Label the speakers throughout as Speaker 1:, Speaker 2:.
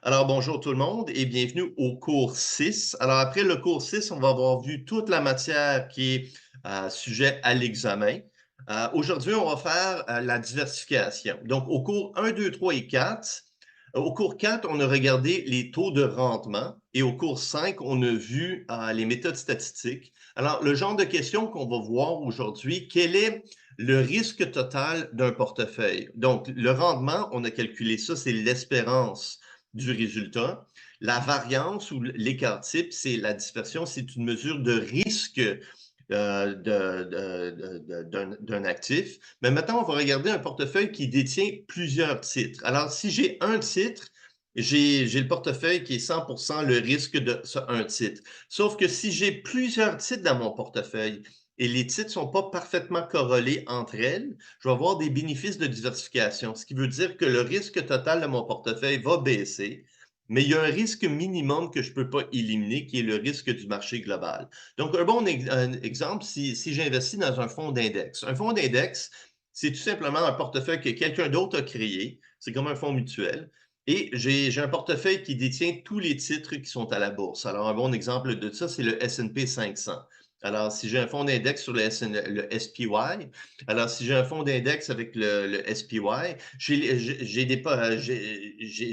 Speaker 1: Alors, bonjour tout le monde et bienvenue au cours 6. Alors, après le cours 6, on va avoir vu toute la matière qui est sujet à l'examen. Aujourd'hui, on va faire la diversification. Donc, au cours 1, 2, 3 et 4, au cours 4, on a regardé les taux de rendement et au cours 5, on a vu les méthodes statistiques. Alors, le genre de questions qu'on va voir aujourd'hui, quel est le risque total d'un portefeuille? Donc, le rendement, on a calculé ça, c'est l'espérance du résultat. La variance ou l'écart type, c'est la dispersion, c'est une mesure de risque d'un actif. Mais maintenant, on va regarder un portefeuille qui détient plusieurs titres. Alors, si j'ai un titre, j'ai le portefeuille qui est 100% le risque de ce un titre. Sauf que si j'ai plusieurs titres dans mon portefeuille et les titres ne sont pas parfaitement corrélés entre elles, je vais avoir des bénéfices de diversification, ce qui veut dire que le risque total de mon portefeuille va baisser, mais il y a un risque minimum que je ne peux pas éliminer, qui est le risque du marché global. Donc, un exemple, si j'investis dans un fonds d'index. Un fonds d'index, c'est tout simplement un portefeuille que quelqu'un d'autre a créé. C'est comme un fonds mutuel. Et j'ai un portefeuille qui détient tous les titres qui sont à la bourse. Alors, un bon exemple de ça, c'est le S&P 500. Alors, si j'ai un fonds d'index sur le SPY, alors si j'ai un fonds d'index avec le SPY, j'ai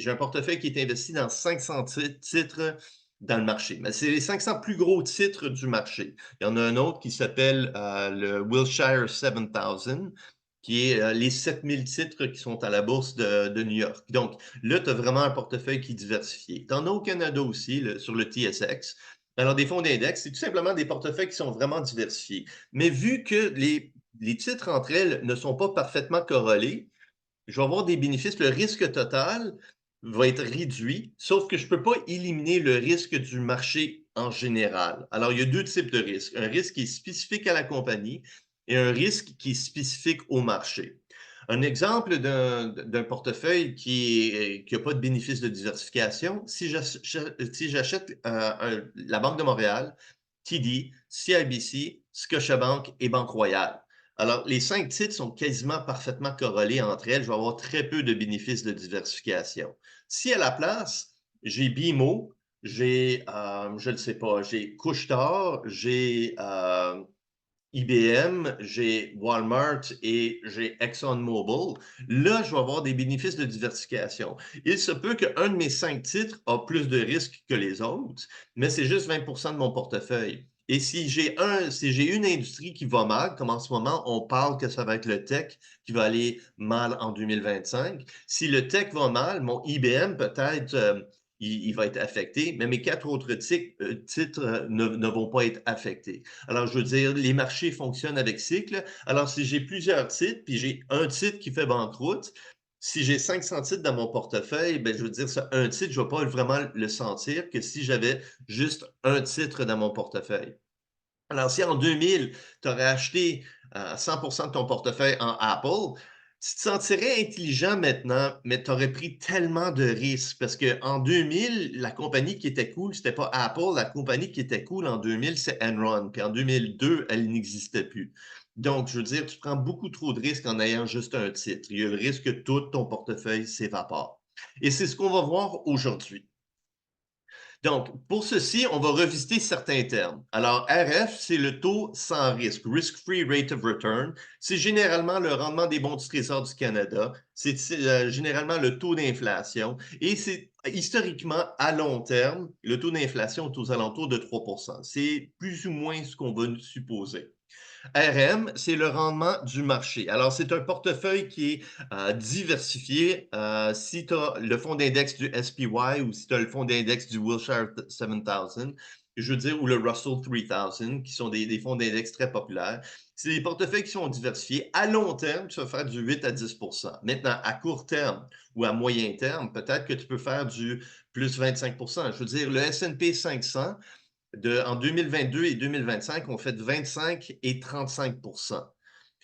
Speaker 1: un portefeuille qui est investi dans 500 titres dans le marché. Mais c'est les 500 plus gros titres du marché. Il y en a un autre qui s'appelle le Wilshire 7000, qui est les 7000 titres qui sont à la bourse de New York. Donc, là, tu as vraiment un portefeuille qui est diversifié. Tu en as au Canada aussi, sur le TSX. Alors, des fonds d'index, c'est tout simplement des portefeuilles qui sont vraiment diversifiés. Mais vu que les titres entre elles ne sont pas parfaitement corrélés, je vais avoir des bénéfices. Le risque total va être réduit, sauf que je ne peux pas éliminer le risque du marché en général. Alors, il y a deux types de risques. Un risque qui est spécifique à la compagnie et un risque qui est spécifique au marché. Un exemple d'un portefeuille qui n'a pas de bénéfice de diversification, si j'achète la Banque de Montréal, TD, CIBC, Scotiabank et Banque Royale. Alors, les 5 titres sont quasiment parfaitement corrélés entre elles. Je vais avoir très peu de bénéfices de diversification. Si à la place, j'ai BMO, je ne sais pas, j'ai Couche-Tard, j'ai IBM, j'ai Walmart et j'ai ExxonMobil, là, je vais avoir des bénéfices de diversification. Il se peut qu'un de mes 5 titres a plus de risques que les autres, mais c'est juste 20% de mon portefeuille. Et si j'ai une industrie qui va mal, comme en ce moment, on parle que ça va être le tech qui va aller mal en 2025. Si le tech va mal, mon IBM peut-être il va être affecté, mais mes 4 autres titres ne vont pas être affectés. Alors, je veux dire, les marchés fonctionnent avec cycle. Alors, si j'ai plusieurs titres, puis j'ai un titre qui fait banqueroute, si j'ai 500 titres dans mon portefeuille, ben, je veux dire, ça, un titre, je ne vais pas vraiment le sentir que si j'avais juste un titre dans mon portefeuille. Alors, si en 2000, tu aurais acheté 100% de ton portefeuille en Apple, tu te sentirais intelligent maintenant, mais tu aurais pris tellement de risques parce qu'en 2000, la compagnie qui était cool, c'était pas Apple. La compagnie qui était cool en 2000, c'est Enron. Puis en 2002, elle n'existait plus. Donc, je veux dire, tu prends beaucoup trop de risques en ayant juste un titre. Il y a le risque que tout ton portefeuille s'évapore. Et c'est ce qu'on va voir aujourd'hui. Donc, pour ceci, on va revisiter certains termes. Alors, RF, c'est le taux sans risque, Risk-Free Rate of Return. C'est généralement le rendement des bons du Trésor du Canada. C'est généralement le taux d'inflation. Et c'est historiquement, à long terme, le taux d'inflation est aux alentours de 3. C'est plus ou moins ce qu'on va supposer. RM, c'est le rendement du marché. Alors, c'est un portefeuille qui est diversifié. Si tu as le fonds d'index du SPY ou si tu as le fonds d'index du Wilshire 7000, je veux dire, ou le Russell 3000, qui sont des fonds d'index très populaires, c'est des portefeuilles qui sont diversifiés. À long terme, tu vas faire du 8 à 10. Maintenant, à court terme ou à moyen terme, peut-être que tu peux faire du plus 25. Je veux dire, le S&P 500, en 2022 et 2025, on fait 25 et 35.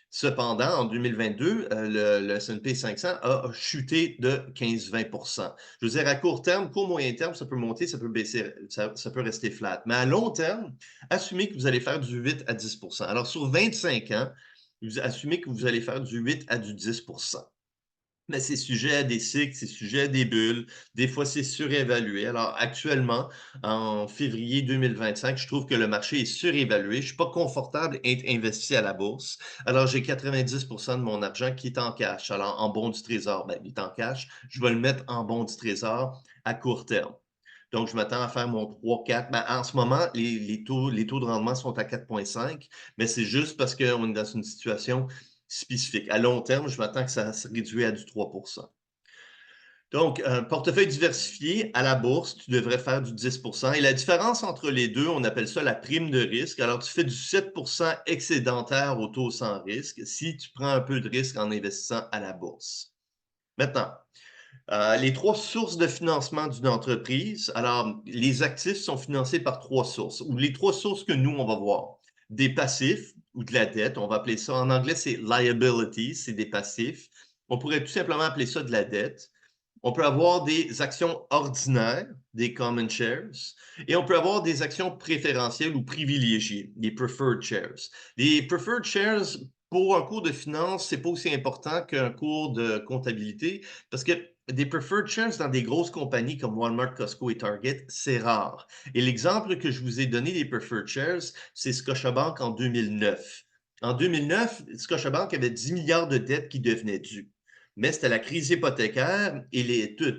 Speaker 1: Cependant, en 2022, le S&P 500 a chuté de 15-20. Je veux dire, à court terme, court moyen terme, ça peut monter, ça peut baisser, ça peut rester flat. Mais à long terme, assumez que vous allez faire du 8 à 10. Alors, sur 25 ans, vous assumez que vous allez faire du 8 à du 10. Mais c'est sujet à des cycles, c'est sujet à des bulles. Des fois, c'est surévalué. Alors, actuellement, en février 2025, je trouve que le marché est surévalué. Je suis pas confortable d'être investi à la bourse. Alors, j'ai 90% de mon argent qui est en cash. Alors, en bon du trésor, ben, il est en cash. Je vais le mettre en bon du trésor à court terme. Donc, je m'attends à faire mon 3-4. Ben, en ce moment, les taux de rendement sont à 4,5, mais c'est juste parce qu'on est dans une situation spécifique. À long terme, je m'attends que ça se réduise à du 3%. Donc, un portefeuille diversifié à la bourse, tu devrais faire du 10%. Et la différence entre les deux, on appelle ça la prime de risque. Alors, tu fais du 7% excédentaire au taux sans risque si tu prends un peu de risque en investissant à la bourse. Maintenant, les trois sources de financement d'une entreprise. Alors, les actifs sont financés par trois sources, ou les trois sources que nous, on va voir. Des passifs ou de la dette. On va appeler ça, en anglais, c'est liabilities, c'est des passifs. On pourrait tout simplement appeler ça de la dette. On peut avoir des actions ordinaires, des common shares, et on peut avoir des actions préférentielles ou privilégiées, des preferred shares. Les preferred shares, pour un cours de finance, c'est pas aussi important qu'un cours de comptabilité, parce que des preferred shares dans des grosses compagnies comme Walmart, Costco et Target, c'est rare. Et l'exemple que je vous ai donné des preferred shares, c'est Scotiabank en 2009. En 2009, Scotiabank avait 10 milliards de dettes qui devenaient dues. Mais c'était la crise hypothécaire et tout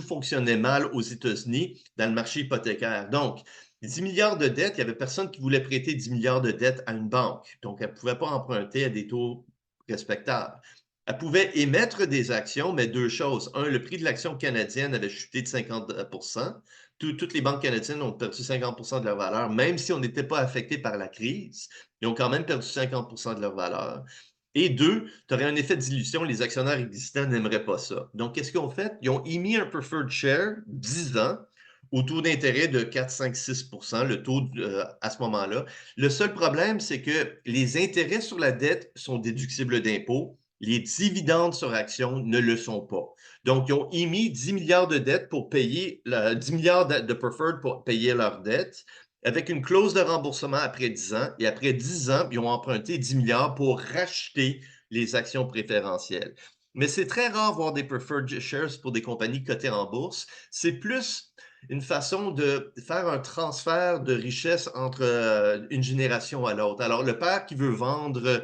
Speaker 1: fonctionnait mal aux États-Unis dans le marché hypothécaire. Donc, 10 milliards de dettes, il n'y avait personne qui voulait prêter 10 milliards de dettes à une banque. Donc, elle ne pouvait pas emprunter à des taux respectables. Elle pouvait émettre des actions, mais deux choses. Un, le prix de l'action canadienne avait chuté de 50%. Toutes les banques canadiennes ont perdu 50% de leur valeur, même si on n'était pas affecté par la crise. Ils ont quand même perdu 50% de leur valeur. Et deux, tu aurais un effet de dilution, les actionnaires existants n'aimeraient pas ça. Donc, qu'est-ce qu'ils ont fait? Ils ont émis un preferred share 10 ans au taux d'intérêt de 4, 5, 6 le taux à ce moment-là. Le seul problème, c'est que les intérêts sur la dette sont déductibles d'impôts. Les dividendes sur actions ne le sont pas. Donc, ils ont émis 10 milliards de dettes pour payer, 10 milliards de preferred pour payer leurs dettes avec une clause de remboursement après 10 ans. Et après 10 ans, ils ont emprunté 10 milliards pour racheter les actions préférentielles. Mais c'est très rare voir des preferred shares pour des compagnies cotées en bourse. C'est plus une façon de faire un transfert de richesse entre une génération à l'autre. Alors, le père qui veut vendre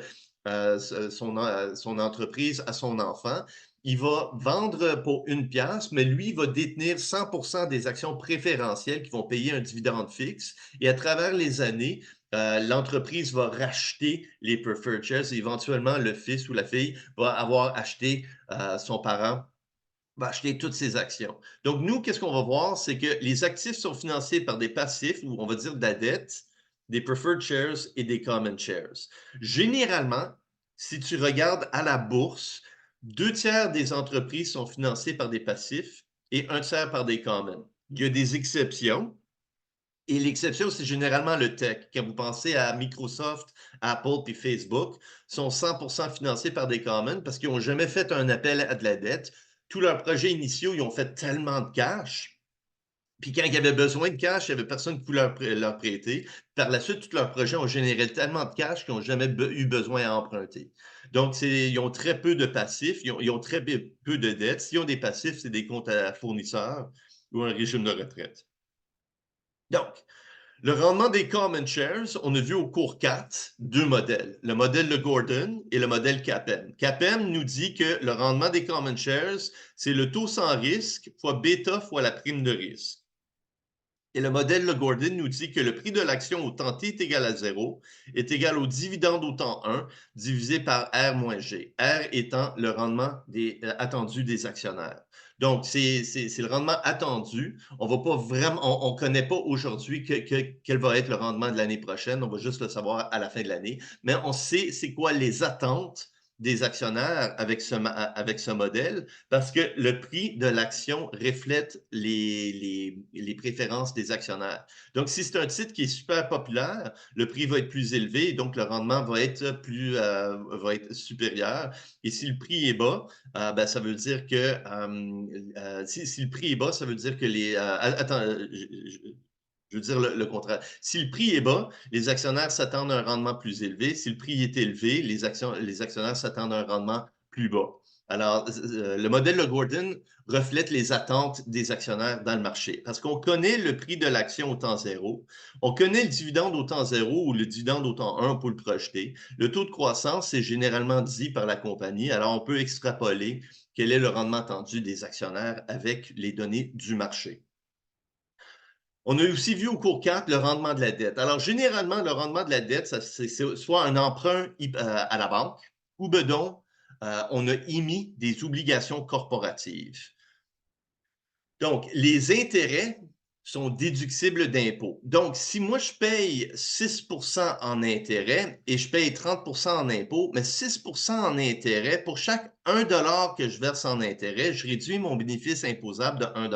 Speaker 1: son entreprise à son enfant, il va vendre pour une pièce, mais lui il va détenir 100% des actions préférentielles qui vont payer un dividende fixe. Et à travers les années, l'entreprise va racheter les preferred shares et éventuellement le fils ou la fille va avoir acheté son parent va acheter toutes ses actions. Donc, nous, qu'est-ce qu'on va voir? C'est que les actifs sont financés par des passifs, ou on va dire de la dette, des preferred shares et des common shares. Généralement, si tu regardes à la bourse, 2 tiers des entreprises sont financées par des passifs et 1 tiers par des common. Il y a des exceptions, et l'exception, c'est généralement le tech. Quand vous pensez à Microsoft, Apple et Facebook, sont 100% financés par des commons parce qu'ils n'ont jamais fait un appel à de la dette. Tous leurs projets initiaux, ils ont fait tellement de cash. Puis quand il y avait besoin de cash, il n'y avait personne qui voulait leur prêter. Par la suite, tous leurs projets ont généré tellement de cash qu'ils n'ont jamais eu besoin à emprunter. Donc, ils ont très peu de passifs, ils ont très peu de dettes. S'ils ont des passifs, c'est des comptes à fournisseurs ou un régime de retraite. Donc, le rendement des common shares, on a vu au cours 4 deux modèles, le modèle de Gordon et le modèle CAPM. CAPM nous dit que le rendement des common shares, c'est le taux sans risque fois bêta fois la prime de risque. Et le modèle de Gordon nous dit que le prix de l'action au temps t est égal à 0 est égal au dividende au temps 1 divisé par R moins G. R étant le rendement attendu des actionnaires. Donc, c'est le rendement attendu. On va pas vraiment, on connaît pas aujourd'hui quel va être le rendement de l'année prochaine. On va juste le savoir à la fin de l'année. Mais on sait c'est quoi les attentes des actionnaires avec ce modèle parce que le prix de l'action reflète les préférences des actionnaires. Donc, si c'est un titre qui est super populaire, le prix va être plus élevé et donc le rendement va être supérieur. Et si le prix est bas, ben, ça veut dire que si le prix est bas, ça veut dire que attends, Je veux dire le contraire. Si le prix est bas, les actionnaires s'attendent à un rendement plus élevé. Si le prix est élevé, les actionnaires s'attendent à un rendement plus bas. Alors, le modèle de Gordon reflète les attentes des actionnaires dans le marché parce qu'on connaît le prix de l'action au temps zéro, on connaît le dividende au temps zéro ou le dividende au temps 1 pour le projeter. Le taux de croissance est généralement dit par la compagnie, alors on peut extrapoler quel est le rendement attendu des actionnaires avec les données du marché. On a aussi vu au cours 4 le rendement de la dette. Alors, généralement, le rendement de la dette, c'est soit un emprunt à la banque ou bedon, on a émis des obligations corporatives. Donc, les intérêts sont déductibles d'impôts. Donc, si moi, je paye 6 en intérêt et je paye 30 en impôts, mais 6 en intérêt, pour chaque 1 que je verse en intérêt, je réduis mon bénéfice imposable de 1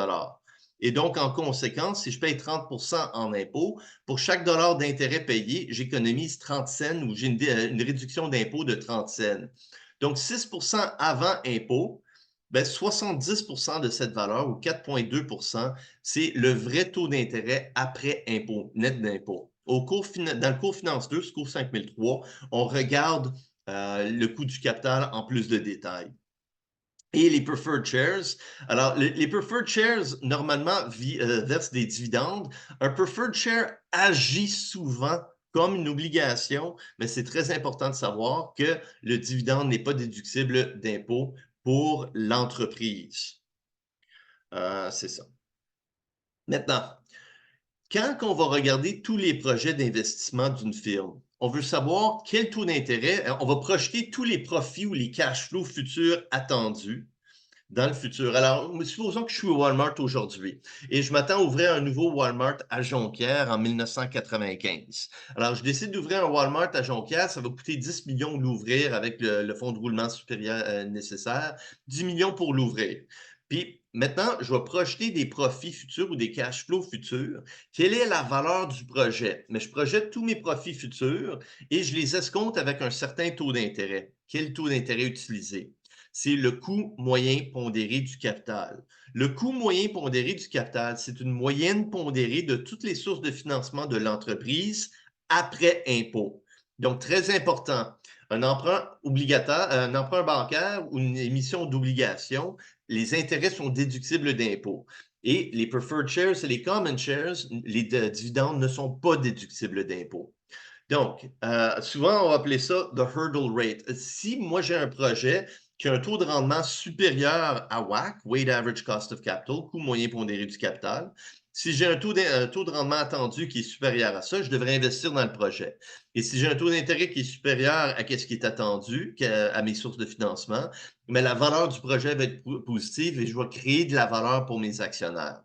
Speaker 1: Et donc, en conséquence, si je paye 30 en impôts, pour chaque dollar d'intérêt payé, j'économise 30 cents ou j'ai une réduction d'impôt de 30 cents. Donc, 6 avant impôt, ben 70 de cette valeur, ou 4,2 c'est le vrai taux d'intérêt après impôt, net d'impôt. Dans le cours Finance 2, ce cours 5003, on regarde le coût du capital en plus de détails. Et les preferred shares. Alors, les preferred shares, normalement, versent des dividendes. Un preferred share agit souvent comme une obligation, mais c'est très important de savoir que le dividende n'est pas déductible d'impôt pour l'entreprise. C'est ça. Maintenant, quand on va regarder tous les projets d'investissement d'une firme, on veut savoir quel taux d'intérêt, on va projeter tous les profits ou les cash flows futurs attendus dans le futur. Alors, supposons que je suis au Walmart aujourd'hui et je m'attends à ouvrir un nouveau Walmart à Jonquière en 1995. Alors, je décide d'ouvrir un Walmart à Jonquière, ça va coûter 10 millions de l'ouvrir avec le fonds de roulement supérieur nécessaire, 10 millions pour l'ouvrir. Puis maintenant, je vais projeter des profits futurs ou des cash flows futurs. Quelle est la valeur du projet? Mais je projette tous mes profits futurs et je les escompte avec un certain taux d'intérêt. Quel taux d'intérêt utiliser? C'est le coût moyen pondéré du capital. Le coût moyen pondéré du capital, c'est une moyenne pondérée de toutes les sources de financement de l'entreprise après impôt. Donc, très important, un emprunt obligataire, un emprunt bancaire ou une émission d'obligation, les intérêts sont déductibles d'impôt. Et les preferred shares et les common shares, les dividendes ne sont pas déductibles d'impôt. Donc, souvent, on va appeler ça the hurdle rate. Si moi, j'ai un projet qui a un taux de rendement supérieur à WACC, Weighted Average Cost of Capital, coût moyen pondéré du capital, si j'ai un taux de rendement attendu qui est supérieur à ça, je devrais investir dans le projet. Et si j'ai un taux d'intérêt qui est supérieur à ce qui est attendu, à mes sources de financement, mais la valeur du projet va être positive et je vais créer de la valeur pour mes actionnaires.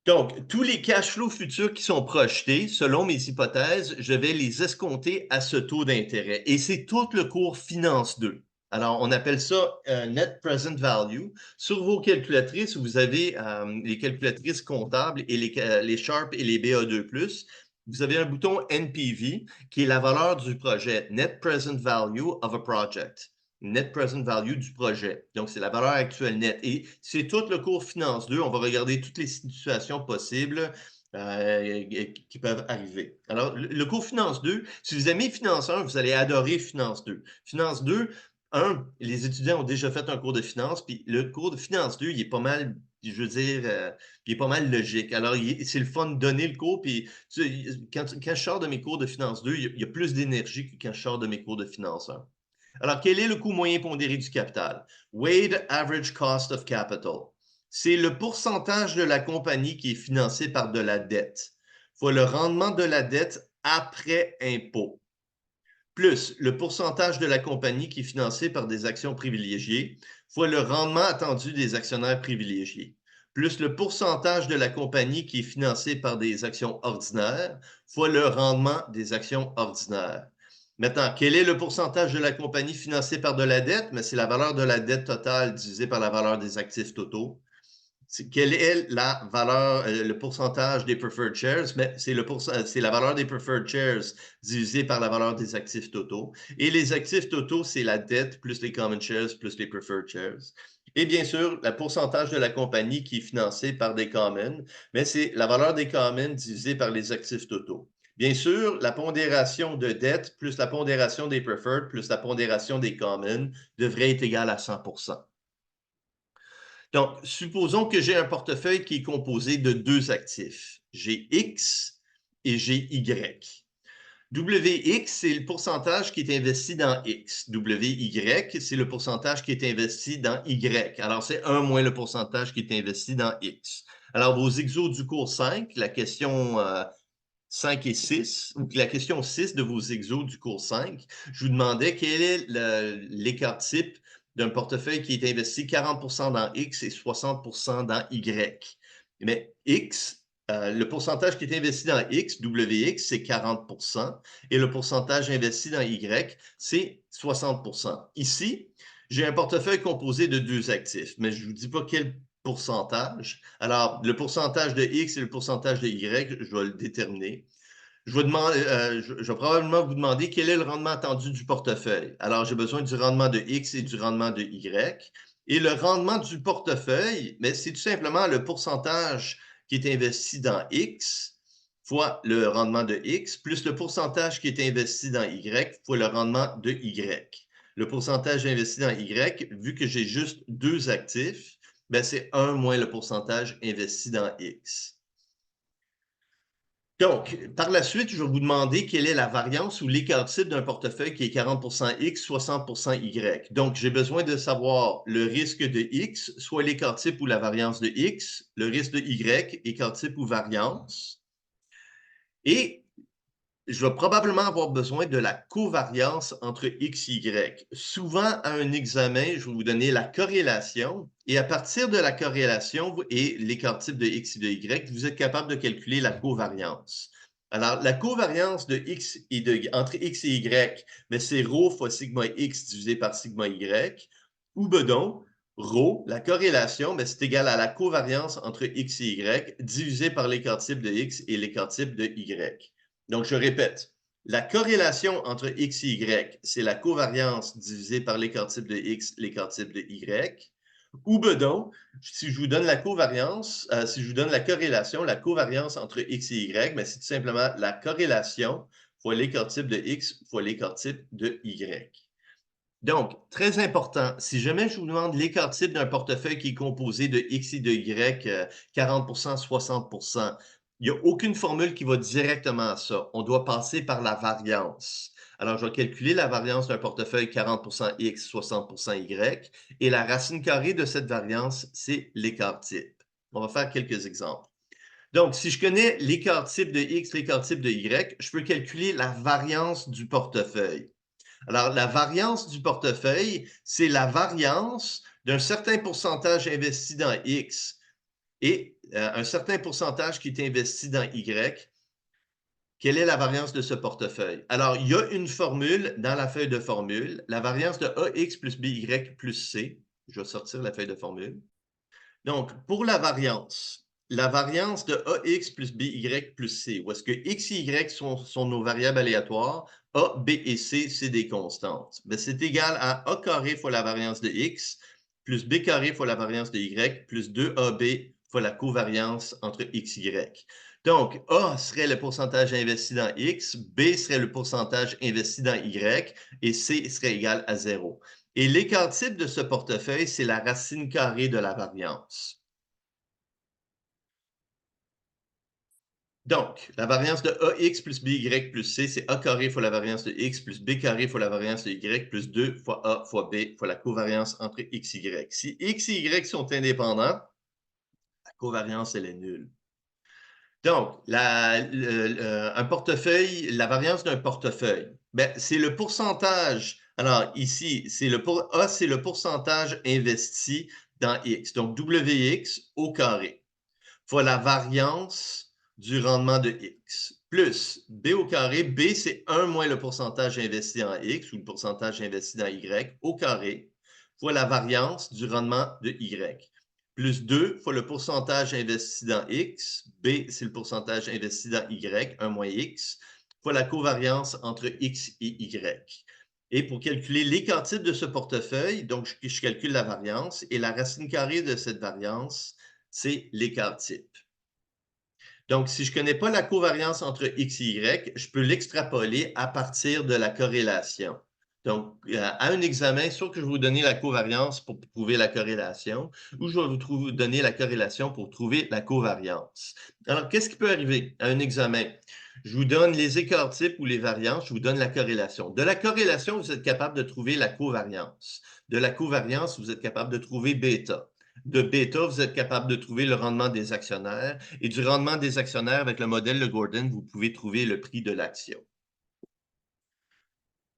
Speaker 1: Donc, tous les cash flows futurs qui sont projetés, selon mes hypothèses, je vais les escompter à ce taux d'intérêt. Et c'est tout le cours Finance 2. Alors, on appelle ça Net Present Value. Sur vos calculatrices, vous avez les calculatrices comptables et les Sharp et les BA2+. Vous avez un bouton NPV qui est la valeur du projet, Net Present Value of a Project. Net Present Value du projet. Donc, c'est la valeur actuelle nette. Et c'est tout le cours Finance 2. On va regarder toutes les situations possibles qui peuvent arriver. Alors, le cours Finance 2, si vous aimez Finance 1, vous allez adorer Finance 2. Finance 2, les étudiants ont déjà fait un cours de finance, puis le cours de Finance 2, il est pas mal, je veux dire, il est pas mal logique. Alors, c'est le fun de donner le cours, puis quand je sors de mes cours de Finance 2, il y a plus d'énergie que quand je sors de mes cours de Finance 1. Alors, quel est le coût moyen pondéré du capital? Weighted Average Cost of Capital. C'est le pourcentage de la compagnie qui est financé par de la dette, fois le rendement de la dette après impôt, plus le pourcentage de la compagnie qui est financé par des actions privilégiées, fois le rendement attendu des actionnaires privilégiés, plus le pourcentage de la compagnie qui est financé par des actions ordinaires, fois le rendement des actions ordinaires. Maintenant, quel est le pourcentage de la compagnie financée par de la dette? Mais c'est la valeur de la dette totale divisée par la valeur des actifs totaux. Quelle est la valeur, le pourcentage des preferred shares? Mais c'est la valeur des preferred shares divisée par la valeur des actifs totaux. Et les actifs totaux, c'est la dette plus les common shares plus les preferred shares. Et bien sûr, le pourcentage de la compagnie qui est financée par des commons, mais c'est la valeur des commons divisée par les actifs totaux. Bien sûr, la pondération de dette plus la pondération des preferred plus la pondération des commons devrait être égale à 100. Donc, supposons que j'ai un portefeuille qui est composé de deux actifs. J'ai X et j'ai Y. WX, c'est le pourcentage qui est investi dans X. WY, c'est le pourcentage qui est investi dans Y. Alors, c'est 1 moins le pourcentage qui est investi dans X. Alors, vos exos du cours 5, la question 5 et 6, ou la question 6 de vos exos du cours 5, je vous demandais quel est l'écart type d'un portefeuille qui est investi 40% dans X et 60% dans Y. Mais X, le pourcentage qui est investi dans X, WX, c'est 40%, et le pourcentage investi dans Y, c'est 60%. Ici, j'ai un portefeuille composé de deux actifs, mais je ne vous dis pas quel pourcentage. Alors, le pourcentage de X et le pourcentage de Y, je vais le déterminer. Je vais probablement vous demander quel est le rendement attendu du portefeuille. Alors, j'ai besoin du rendement de X et du rendement de Y. Et le rendement du portefeuille, mais c'est tout simplement le pourcentage qui est investi dans X fois le rendement de X, plus le pourcentage qui est investi dans Y fois le rendement de Y. Le pourcentage investi dans Y, vu que j'ai juste deux actifs, ben c'est 1 moins le pourcentage investi dans X. Donc, par la suite, je vais vous demander quelle est la variance ou l'écart type d'un portefeuille qui est 40% X, 60% Y. Donc, j'ai besoin de savoir le risque de X, soit l'écart type ou la variance de X, le risque de Y, écart type ou variance. Et je vais probablement avoir besoin de la covariance entre X et Y. Souvent, à un examen, je vais vous donner la corrélation, et à partir de la corrélation et l'écart type de X et de Y, vous êtes capable de calculer la covariance. Alors, la covariance de X entre X et Y, mais c'est ρ fois sigma X divisé par sigma Y, ou bedon, ρ, la corrélation, mais c'est égal à la covariance entre X et Y divisé par l'écart type de X et l'écart type de Y. Donc, je répète, la corrélation entre X et Y, c'est la covariance divisée par l'écart type de X, l'écart type de Y. Ou bedon, si je vous donne la covariance, si je vous donne la corrélation, la covariance entre X et Y, ben, c'est tout simplement la corrélation fois l'écart type de X fois l'écart type de Y. Donc, très important, si jamais je vous demande l'écart type d'un portefeuille qui est composé de X et de Y, 40%, 60%, il n'y a aucune formule qui va directement à ça. On doit passer par la variance. Alors, je vais calculer la variance d'un portefeuille 40% X, 60% Y, et la racine carrée de cette variance, c'est l'écart type. On va faire quelques exemples. Donc, si je connais l'écart type de X, l'écart type de Y, je peux calculer la variance du portefeuille. Alors, la variance du portefeuille, c'est la variance d'un certain pourcentage investi dans X et un certain pourcentage qui est investi dans Y. Quelle est la variance de ce portefeuille? Alors, il y a une formule dans la feuille de formule, la variance de AX plus BY plus C. Je vais sortir la feuille de formule. Donc, pour la variance de AX plus BY plus C, où est-ce que X et Y sont nos variables aléatoires, A, B et C, c'est des constantes. Ben, c'est égal à A carré fois la variance de X, plus B carré fois la variance de Y, plus 2AB fois la covariance entre X et Y. Donc, A serait le pourcentage investi dans X, B serait le pourcentage investi dans Y, et C serait égal à 0. Et l'écart type de ce portefeuille, c'est la racine carrée de la variance. Donc, la variance de AX plus BY plus C, c'est A carré fois la variance de X plus B carré fois la variance de Y plus 2 fois A fois B fois la covariance entre X et Y. Si X et Y sont indépendants, la covariance, elle est nulle. Donc, un portefeuille, la variance d'un portefeuille, ben, c'est le pourcentage. Alors, ici, A, c'est le pourcentage investi dans X. Donc, WX au carré fois la variance du rendement de X, plus B au carré. B, c'est 1 moins le pourcentage investi en X ou le pourcentage investi dans Y au carré, fois la variance du rendement de Y. Plus 2 fois le pourcentage investi dans X. B, c'est le pourcentage investi dans Y, 1 moins X, fois la covariance entre X et Y. Et pour calculer l'écart type de ce portefeuille, donc je calcule la variance et la racine carrée de cette variance, c'est l'écart type. Donc, si je ne connais pas la covariance entre X et Y, je peux l'extrapoler à partir de la corrélation. Donc, à un examen, soit que je vais vous donner la covariance pour prouver la corrélation, ou je vais vous donner la corrélation pour trouver la covariance. Alors, qu'est-ce qui peut arriver à un examen? Je vous donne les écarts types ou les variances, je vous donne la corrélation. De la corrélation, vous êtes capable de trouver la covariance. De la covariance, vous êtes capable de trouver bêta. De bêta, vous êtes capable de trouver le rendement des actionnaires. Et du rendement des actionnaires, avec le modèle de Gordon, vous pouvez trouver le prix de l'action.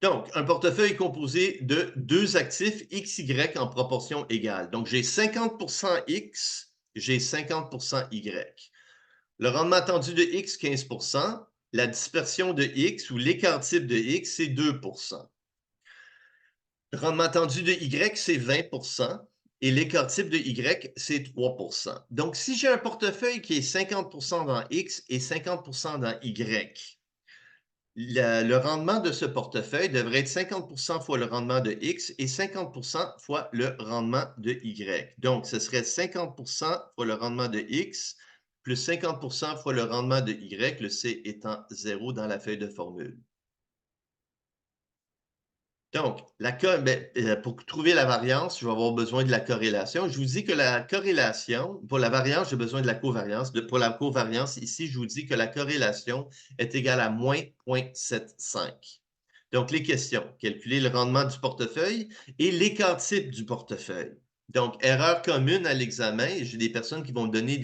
Speaker 1: Donc, un portefeuille est composé de deux actifs XY en proportion égale. Donc, j'ai 50% X, j'ai 50% Y. Le rendement attendu de X, 15%. La dispersion de X ou l'écart type de X, c'est 2%. Le rendement attendu de Y, c'est 20%. Et l'écart type de Y, c'est 3%. Donc, si j'ai un portefeuille qui est 50% dans X et 50% dans Y, le rendement de ce portefeuille devrait être 50% fois le rendement de X et 50% fois le rendement de Y. Donc, ce serait 50% fois le rendement de X plus 50% fois le rendement de Y, le C étant 0 dans la feuille de formule. Donc, pour trouver la variance, je vais avoir besoin de la corrélation. Je vous dis que la corrélation, pour la variance, j'ai besoin de la covariance. Pour la covariance, ici, je vous dis que la corrélation est égale à moins 0,75. Donc, les questions, calculer le rendement du portefeuille et l'écart type du portefeuille. Donc, erreur commune à l'examen, j'ai des personnes qui vont me donner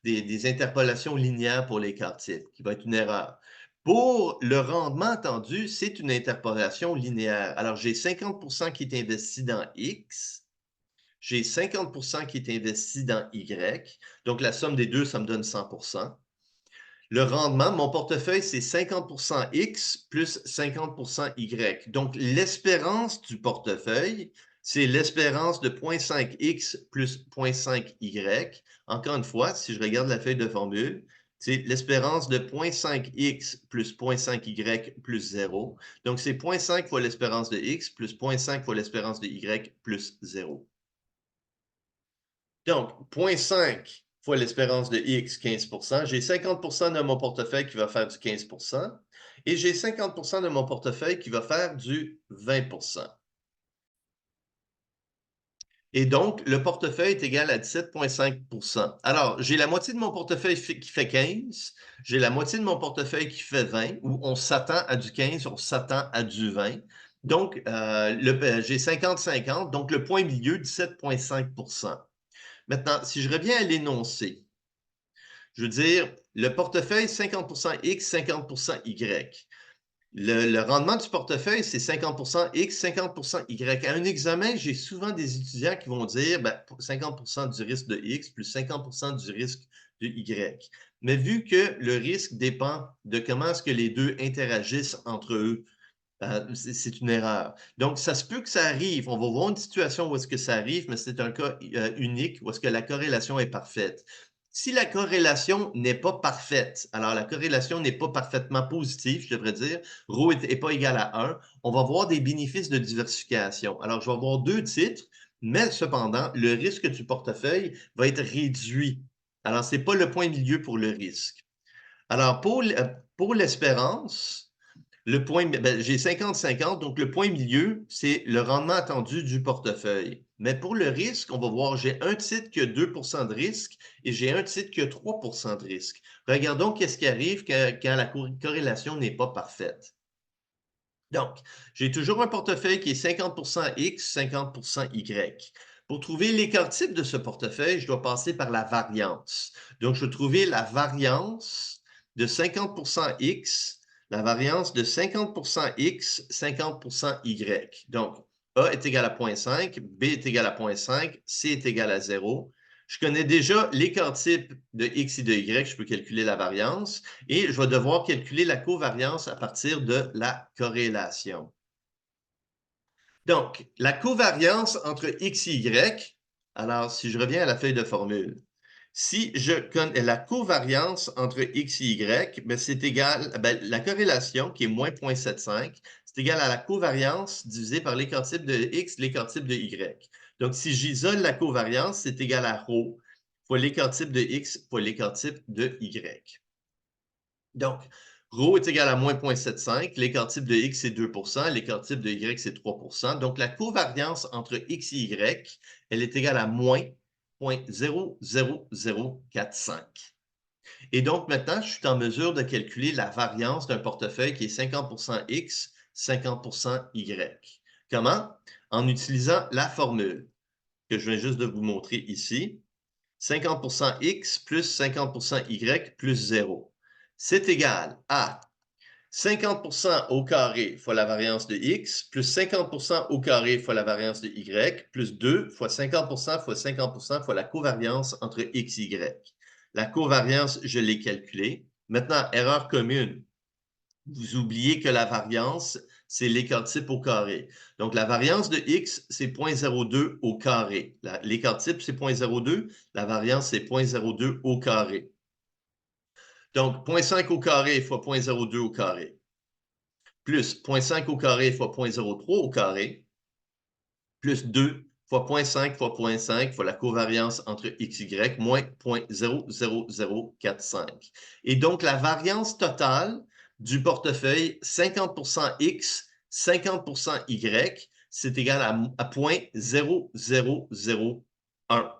Speaker 1: des interpolations linéaires pour l'écart type, qui va être une erreur. Pour le rendement attendu, c'est une interpolation linéaire. Alors, j'ai 50% qui est investi dans X, j'ai 50% qui est investi dans Y. Donc, la somme des deux, ça me donne 100%. Le rendement, mon portefeuille, c'est 50% X plus 50% Y. Donc, l'espérance du portefeuille, c'est l'espérance de 0,5X plus 0,5Y. Encore une fois, si je regarde la feuille de formule, c'est l'espérance de 0,5X plus 0,5Y plus 0. Donc, c'est 0,5 fois l'espérance de X plus 0,5 fois l'espérance de Y plus 0. Donc, 0,5 fois l'espérance de X, 15%. J'ai 50% de mon portefeuille qui va faire du 15% et j'ai 50% de mon portefeuille qui va faire du 20%. Et donc, le portefeuille est égal à 17,5%. Alors, j'ai la moitié de mon portefeuille qui fait 15, j'ai la moitié de mon portefeuille qui fait 20, où on s'attend à du 15, on s'attend à du 20. Donc, j'ai 50-50, donc le point milieu, 17,5%. Maintenant, si je reviens à l'énoncé, je veux dire, le portefeuille 50% X, 50% Y. Le rendement du portefeuille, c'est 50% X, 50% Y. À un examen, j'ai souvent des étudiants qui vont dire 50% du risque de X plus 50% du risque de Y. Mais vu que le risque dépend de comment est-ce que les deux interagissent entre eux, c'est une erreur. Donc, ça se peut que ça arrive. On va voir une situation où est-ce que ça arrive, mais c'est un cas unique où est-ce que la corrélation est parfaite. Si la corrélation n'est pas parfaite, alors la corrélation n'est pas parfaitement positive, je devrais dire, ρ n'est pas égal à 1, on va voir des bénéfices de diversification. Alors, je vais avoir deux titres, mais cependant, le risque du portefeuille va être réduit. Alors, ce n'est pas le point de milieu pour le risque. Alors, pour l'espérance, j'ai 50-50, donc le point milieu, c'est le rendement attendu du portefeuille. Mais pour le risque, on va voir, j'ai un titre qui a 2% de risque et j'ai un titre qui a 3% de risque. Regardons qu'est-ce qui arrive quand la corrélation n'est pas parfaite. Donc, j'ai toujours un portefeuille qui est 50% X, 50% Y. Pour trouver l'écart type de ce portefeuille, je dois passer par la variance. Donc, je vais trouver la variance de 50% X, la variance de 50% X, 50% Y. Donc, A est égal à 0,5, B est égal à 0,5, C est égal à 0. Je connais déjà l'écart type de X et de Y, je peux calculer la variance et je vais devoir calculer la covariance à partir de la corrélation. Donc, la covariance entre X et Y, alors si je reviens à la feuille de formule, si je connais la covariance entre X et Y, c'est égal, la corrélation qui est moins 0,75, c'est égal à la covariance divisé par l'écart type de X, l'écart type de Y. Donc, si j'isole la covariance, c'est égal à ρ fois l'écart type de X fois l'écart type de Y. Donc, ρ est égal à moins 0,75, l'écart type de X, c'est 2 l'écart type de Y, c'est 3 Donc, la covariance entre X et Y, elle est égale à moins 0,00045. Et donc, maintenant, je suis en mesure de calculer la variance d'un portefeuille qui est 50% X, 50% Y. Comment? En utilisant la formule que je viens juste de vous montrer ici. 50% X plus 50% Y plus 0. C'est égal à 50% au carré fois la variance de X plus 50% au carré fois la variance de Y plus 2 fois 50% fois 50% fois la covariance entre X et Y. La covariance, je l'ai calculée. Maintenant, erreur commune. Vous oubliez que la variance, c'est l'écart type au carré. Donc, la variance de X, c'est 0,02 au carré. L'écart type, c'est 0,02. La variance, c'est 0,02 au carré. Donc, 0,5 au carré fois 0,02 au carré, plus 0,5 au carré fois 0,03 au carré, plus 2 fois 0,5 fois 0,5 fois la covariance entre x, y, moins 0,00045. Et donc, la variance totale du portefeuille 50% X, 50% Y, c'est égal à 0,0001.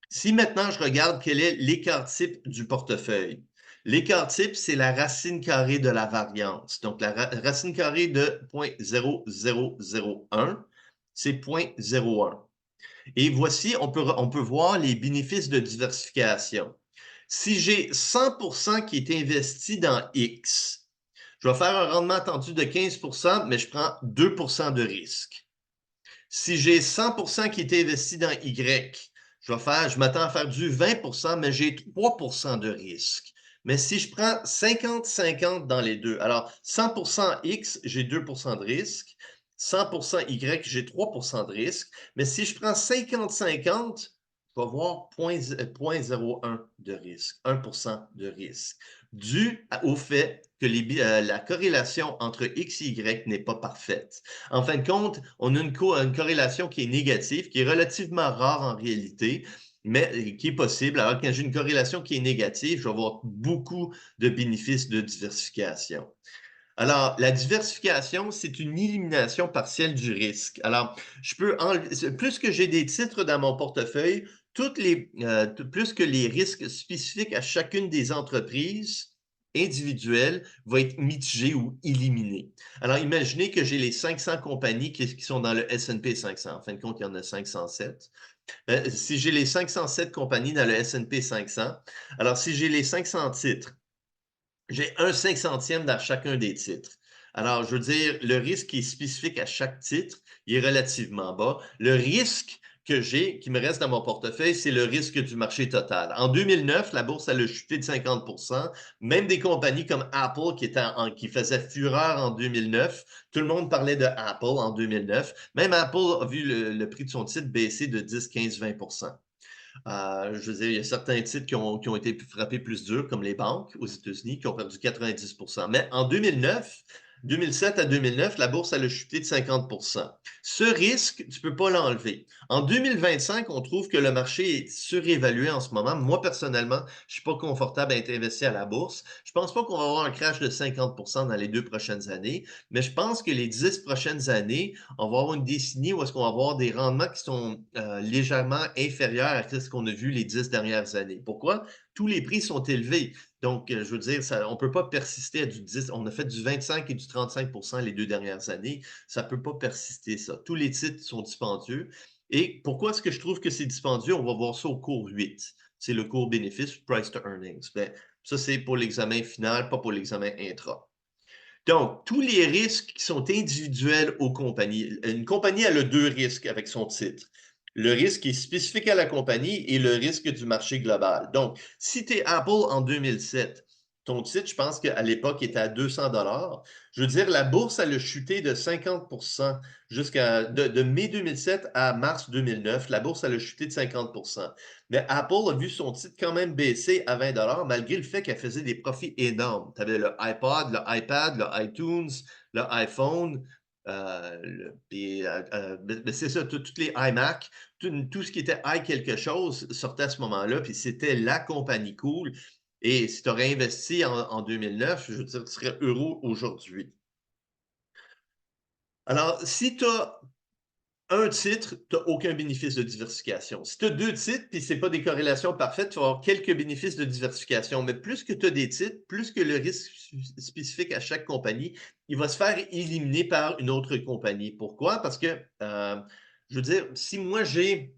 Speaker 1: Si maintenant je regarde quel est l'écart type du portefeuille, l'écart type, c'est la racine carrée de la variance. Donc, la racine carrée de 0,0001, c'est 0,01. Et voici, on peut voir les bénéfices de diversification. Si j'ai 100% qui est investi dans X, je vais faire un rendement attendu de 15%, mais je prends 2% de risque. Si j'ai 100% qui est investi dans Y, je m'attends à faire du 20%, mais j'ai 3% de risque. Mais si je prends 50-50 dans les deux, alors 100% X, j'ai 2% de risque, 100% Y, j'ai 3% de risque, mais si je prends 50-50, je vais voir 0,01 de risque, 1% de risque, dû au fait que la corrélation entre X et Y n'est pas parfaite. En fin de compte, on a une corrélation qui est négative, qui est relativement rare en réalité, mais qui est possible. Alors, quand j'ai une corrélation qui est négative, je vais avoir beaucoup de bénéfices de diversification. Alors, la diversification, c'est une élimination partielle du risque. Alors, je peux enlever, plus que j'ai des titres dans mon portefeuille, plus que les risques spécifiques à chacune des entreprises individuelles vont être mitigés ou éliminés. Alors, imaginez que j'ai les 500 compagnies qui sont dans le S&P 500. En fin de compte, il y en a 507. Si j'ai les 507 compagnies dans le S&P 500, alors si j'ai les 500 titres, j'ai un 500e dans chacun des titres. Alors, je veux dire, le risque qui est spécifique à chaque titre, il est relativement bas. Le risque que j'ai, qui me reste dans mon portefeuille, c'est le risque du marché total. En 2009, la bourse, elle a chuté de 50%. Même des compagnies comme Apple, qui faisait fureur en 2009, tout le monde parlait de Apple en 2009. Même Apple a vu le prix de son titre baisser de 10, 15, 20%. Je veux dire, il y a certains titres qui ont été frappés plus dur, comme les banques aux États-Unis, qui ont perdu 90%. Mais en 2009, 2007 à 2009, la bourse elle a chuté de 50%. Ce risque, tu ne peux pas l'enlever. En 2025, on trouve que le marché est surévalué en ce moment. Moi, personnellement, je ne suis pas confortable à être investi à la bourse. Je ne pense pas qu'on va avoir un crash de 50% dans les 2 prochaines années, mais je pense que les 10 prochaines années, on va avoir une décennie où est-ce qu'on va avoir des rendements qui sont légèrement inférieurs à ce qu'on a vu les 10 dernières années. Pourquoi? Tous les prix sont élevés. Donc, je veux dire, on ne peut pas persister à du 10. On a fait du 25 et du 35% les 2 dernières années. Ça ne peut pas persister, ça. Tous les titres sont dispendieux. Et pourquoi est-ce que je trouve que c'est dispendieux? On va voir ça au cours 8. C'est le cours bénéfice, price to earnings. Bien, ça, c'est pour l'examen final, pas pour l'examen intra. Donc, tous les risques qui sont individuels aux compagnies. Une compagnie, elle a 2 risques avec son titre. Le risque qui est spécifique à la compagnie et le risque du marché global. Donc, si tu es Apple en 2007, ton titre, je pense qu'à l'époque, était à 200 $. Je veux dire, la bourse, elle a chuté de 50 jusqu'à de mai 2007 à mars 2009. La bourse, elle a chuté de 50 mais Apple a vu son titre quand même baisser à 20 malgré le fait qu'elle faisait des profits énormes. Tu avais le iPod, le iPad, le iTunes, le iPhone, ben, c'est ça, toutes les iMac, tout ce qui était i quelque chose sortait à ce moment-là, puis c'était la compagnie cool. Et si tu aurais investi en 2009, je veux dire, tu serais heureux aujourd'hui. Alors, si tu as un titre, tu as aucun bénéfice de diversification. Si tu as 2 titres, puis c'est pas des corrélations parfaites, tu vas avoir quelques bénéfices de diversification. Mais plus que tu as des titres, plus que le risque spécifique à chaque compagnie, il va se faire éliminer par une autre compagnie. Pourquoi? Parce que, je veux dire, si moi j'ai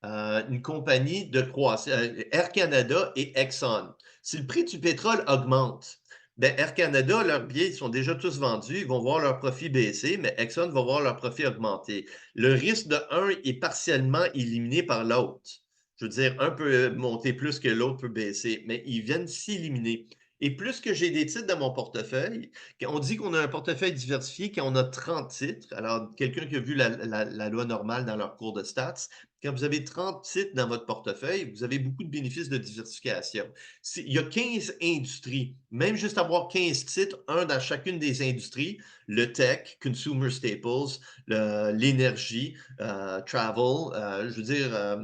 Speaker 1: une compagnie de croissance, Air Canada et Exxon. Si le prix du pétrole augmente, ben Air Canada, leurs billets sont déjà tous vendus, ils vont voir leur profit baisser, mais Exxon va voir leur profit augmenter. Le risque de un est partiellement éliminé par l'autre. Je veux dire, un peut monter plus que l'autre peut baisser, mais ils viennent s'éliminer. Et plus que j'ai des titres dans mon portefeuille, quand on dit qu'on a un portefeuille diversifié, quand on a 30 titres, alors quelqu'un qui a vu la loi normale dans leur cours de stats, quand vous avez 30 titres dans votre portefeuille, vous avez beaucoup de bénéfices de diversification. Il y a 15 industries. Même juste avoir 15 titres, un dans chacune des industries, le tech, consumer staples, l'énergie, travel, je veux dire,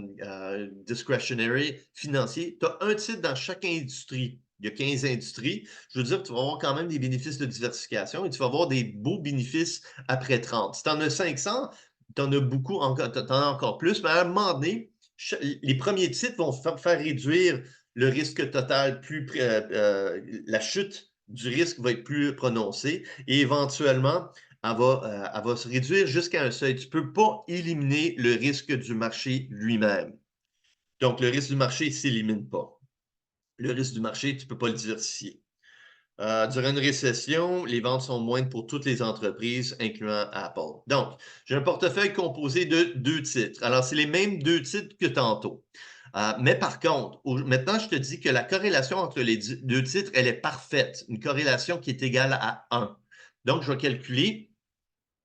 Speaker 1: discretionary, financier. Tu as un titre dans chaque industrie. Il y a 15 industries. Je veux dire, tu vas avoir quand même des bénéfices de diversification et tu vas avoir des beaux bénéfices après 30. Si tu en as 500, tu en as beaucoup, encore, tu en as encore plus, mais à un moment donné, les premiers titres vont faire réduire le risque total, la chute du risque va être plus prononcée et éventuellement, elle va se réduire jusqu'à un seuil. Tu ne peux pas éliminer le risque du marché lui-même. Donc, le risque du marché ne s'élimine pas. Le risque du marché, tu ne peux pas le diversifier. Durant une récession, les ventes sont moindres pour toutes les entreprises, incluant Apple. Donc, j'ai un portefeuille composé de 2 titres. Alors, c'est les mêmes 2 titres que tantôt. Mais par contre, maintenant, je te dis que la corrélation entre les 2 titres, elle est parfaite. Une corrélation qui est égale à 1. Donc, je vais calculer.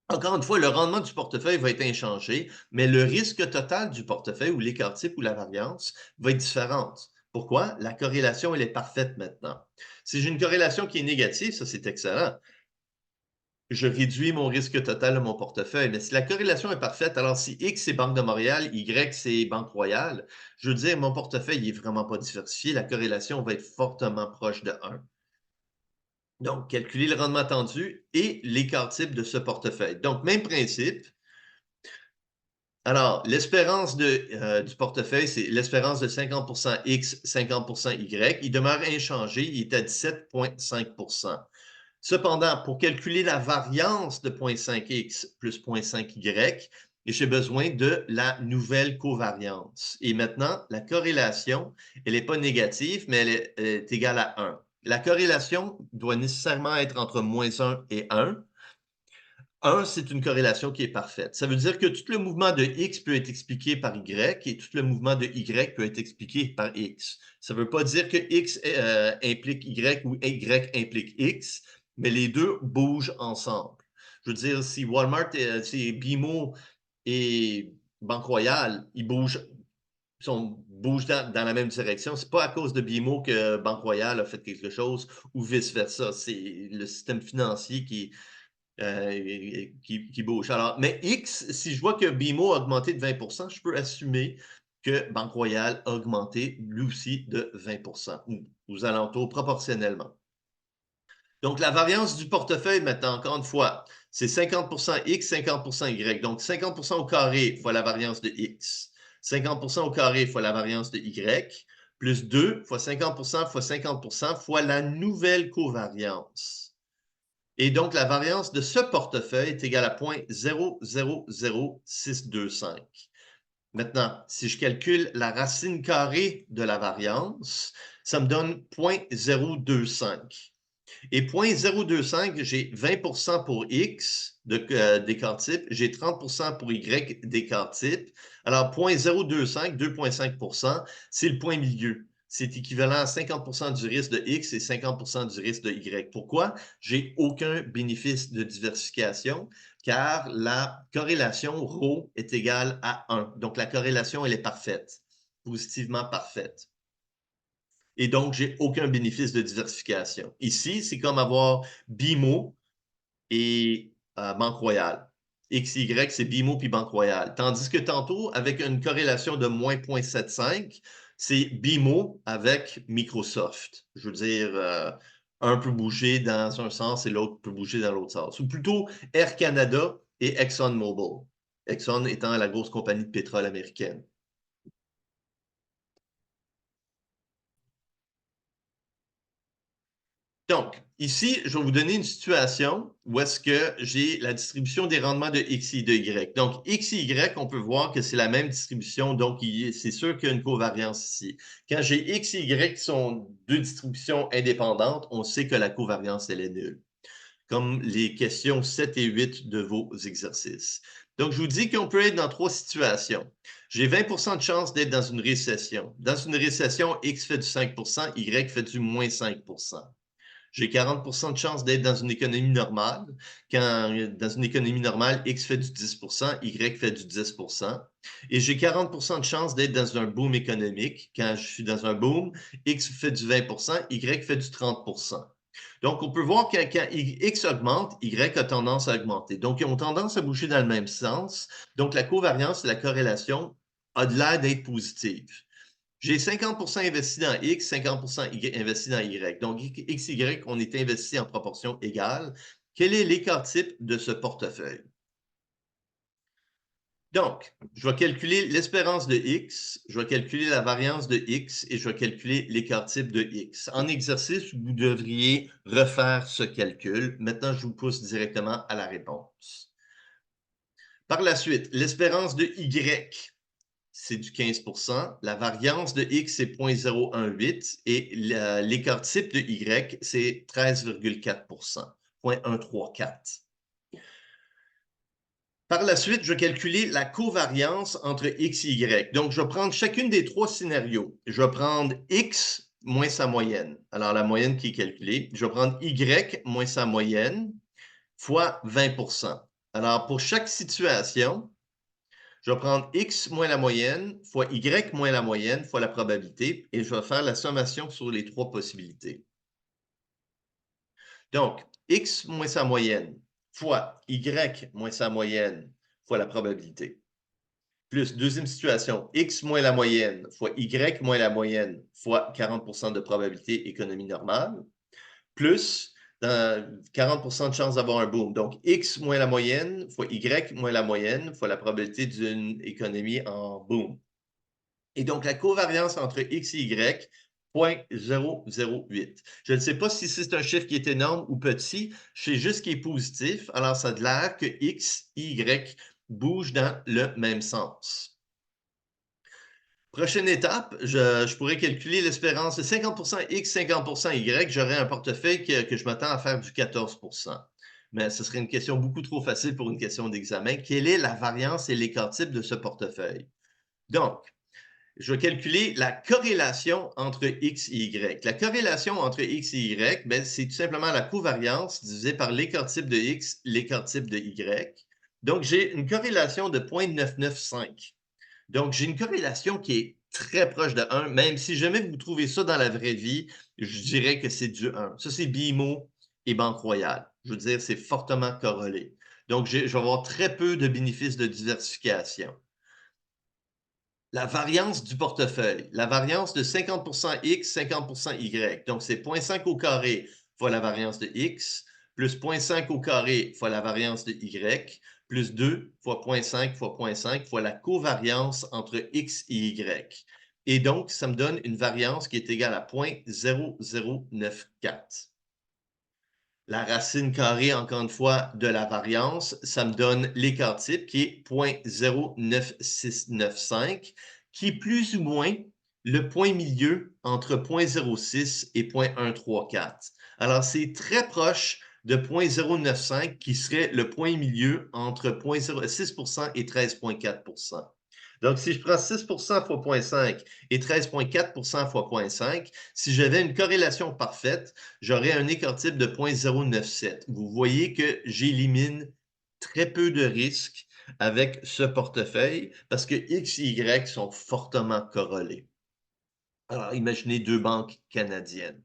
Speaker 1: Encore une fois, le rendement du portefeuille va être inchangé, mais le risque total du portefeuille ou l'écart type ou la variance va être différente. Pourquoi? La corrélation, elle est parfaite maintenant. Si j'ai une corrélation qui est négative, ça c'est excellent. Je réduis mon risque total de mon portefeuille. Mais si la corrélation est parfaite, alors si X c'est Banque de Montréal, Y c'est Banque Royale, je veux dire, mon portefeuille n'est vraiment pas diversifié. La corrélation va être fortement proche de 1. Donc, calculer le rendement attendu et l'écart type de ce portefeuille. Donc, même principe. Alors, l'espérance du portefeuille, c'est l'espérance de 50 X, 50 Y. Il demeure inchangé, il est à 17,5 Cependant, pour calculer la variance de 0,5X plus 0,5Y, j'ai besoin de la nouvelle covariance. Et maintenant, la corrélation, elle n'est pas négative, mais elle est égale à 1. La corrélation doit nécessairement être entre -1 et 1. 1, c'est une corrélation qui est parfaite. Ça veut dire que tout le mouvement de X peut être expliqué par Y et tout le mouvement de Y peut être expliqué par X. Ça ne veut pas dire que X implique Y ou Y implique X, mais les deux bougent ensemble. Je veux dire, si Walmart, si BMO et Banque Royale, ils bougent dans la même direction. Ce n'est pas à cause de BMO que Banque Royale a fait quelque chose ou vice-versa. C'est le système financier qui bouge. Alors, mais X, si je vois que BMO a augmenté de 20 je peux assumer que Banque Royale a augmenté lui aussi de 20 ou aux alentours proportionnellement. Donc, la variance du portefeuille, maintenant, encore une fois, c'est 50 X, 50 Y. Donc, 50 au carré fois la variance de X. 50 au carré fois la variance de Y, plus 2 fois 50 fois 50 fois la nouvelle covariance. Et donc, la variance de ce portefeuille est égale à 0,000625. Maintenant, si je calcule la racine carrée de la variance, ça me donne 0,025. Et 0,025, j'ai 20 pour X d'écart type, j'ai 30 pour Y d'écart type. Alors, 0,025, 2,5 c'est le point milieu. c'est équivalent à 50% du risque de X et 50% du risque de Y. Pourquoi? J'ai aucun bénéfice de diversification car la corrélation ρ est égale à 1. Donc, la corrélation, elle est parfaite, positivement parfaite. Et donc, j'ai aucun bénéfice de diversification. Ici, c'est comme avoir BMO et Banque Royale. XY, c'est BMO puis Banque Royale. Tandis que tantôt, avec une corrélation de moins 0,75, c'est BMO avec Microsoft. Je veux dire, un peut bouger dans un sens et l'autre peut bouger dans l'autre sens. Ou plutôt Air Canada et ExxonMobil. Exxon étant la grosse compagnie de pétrole américaine. Donc, ici, je vais vous donner une situation où est-ce que j'ai la distribution des rendements de X et de Y. Donc, X et Y, on peut voir que c'est la même distribution, donc c'est sûr qu'il y a une covariance ici. Quand j'ai X et Y qui sont deux distributions indépendantes, on sait que la covariance, elle est nulle, comme les questions 7 et 8 de vos exercices. Donc, je vous dis qu'on peut être dans trois situations. J'ai 20% de chance d'être dans une récession. Dans une récession, X fait du 5%, Y fait du moins 5%. J'ai 40% de chance d'être dans une économie normale. Quand dans une économie normale, X fait du 10%, Y fait du 10%. Et j'ai 40% de chance d'être dans un boom économique. Quand je suis dans un boom, X fait du 20%, Y fait du 30%. Donc, on peut voir que quand X augmente, Y a tendance à augmenter. Donc, ils ont tendance à bouger dans le même sens. Donc, la covariance et la corrélation a de l'air d'être positive. J'ai 50% investi dans X, 50% investi dans Y. Donc, X, Y, on est investi en proportion égale. Quel est l'écart type de ce portefeuille? Donc, je vais calculer l'espérance de X, je vais calculer la variance de X et je vais calculer l'écart type de X. En exercice, vous devriez refaire ce calcul. Maintenant, je vous pousse directement à la réponse. Par la suite, l'espérance de Y, c'est du 15%. La variance de X, c'est 0,018 et l'écart type de Y, c'est 13,4%, 0,134. Par la suite, je vais calculer la covariance entre X et Y. Donc, je vais prendre chacune des trois scénarios. Je vais prendre X moins sa moyenne. Alors, la moyenne qui est calculée. Je vais prendre Y moins sa moyenne fois 20%. Alors, pour chaque situation, je vais prendre X moins la moyenne fois Y moins la moyenne fois la probabilité et je vais faire la sommation sur les trois possibilités. Donc, X moins sa moyenne fois Y moins sa moyenne fois la probabilité. Plus, deuxième situation, X moins la moyenne fois Y moins la moyenne fois 40% de probabilité économie normale. Plus, 40% de chance d'avoir un boom. Donc, X moins la moyenne fois Y moins la moyenne fois la probabilité d'une économie en boom. Et donc, la covariance entre X et Y, 0,008. Je ne sais pas si c'est un chiffre qui est énorme ou petit, je sais juste qu'il est positif. Alors, ça a l'air que X et Y bougent dans le même sens. Prochaine étape, je pourrais calculer l'espérance de 50% X, 50% Y. J'aurais un portefeuille que je m'attends à faire du 14%. Mais ce serait une question beaucoup trop facile pour une question d'examen. Quelle est la variance et l'écart type de ce portefeuille? Donc, je vais calculer la corrélation entre X et Y. La corrélation entre X et Y, ben, c'est tout simplement la covariance divisée par l'écart type de X, l'écart type de Y. Donc, j'ai une corrélation de 0,995. Donc, j'ai une corrélation qui est très proche de 1, même si jamais vous trouvez ça dans la vraie vie, je dirais que c'est du 1. Ça, c'est BMO et Banque Royale. Je veux dire, c'est fortement corrélé. Donc, je vais avoir très peu de bénéfices de diversification. La variance du portefeuille, la variance de 50% X, 50% Y. Donc, c'est 0,5 au carré fois la variance de X, plus 0,5 au carré fois la variance de Y, plus 2 fois 0,5 fois 0,5 fois la covariance entre X et Y. Et donc, ça me donne une variance qui est égale à 0,0094. La racine carrée, encore une fois, de la variance, ça me donne l'écart type qui est 0,09695, qui est plus ou moins le point milieu entre 0,06 et 0,134. Alors, c'est très proche de 0,095 qui serait le point milieu entre 0,06% et 13,4%. Donc, si je prends 6 fois 0,5 et 13,4 fois 0,5, si j'avais une corrélation parfaite, j'aurais un écart type de 0,097. Vous voyez que j'élimine très peu de risques avec ce portefeuille parce que X et Y sont fortement corrélés. Alors, imaginez deux banques canadiennes.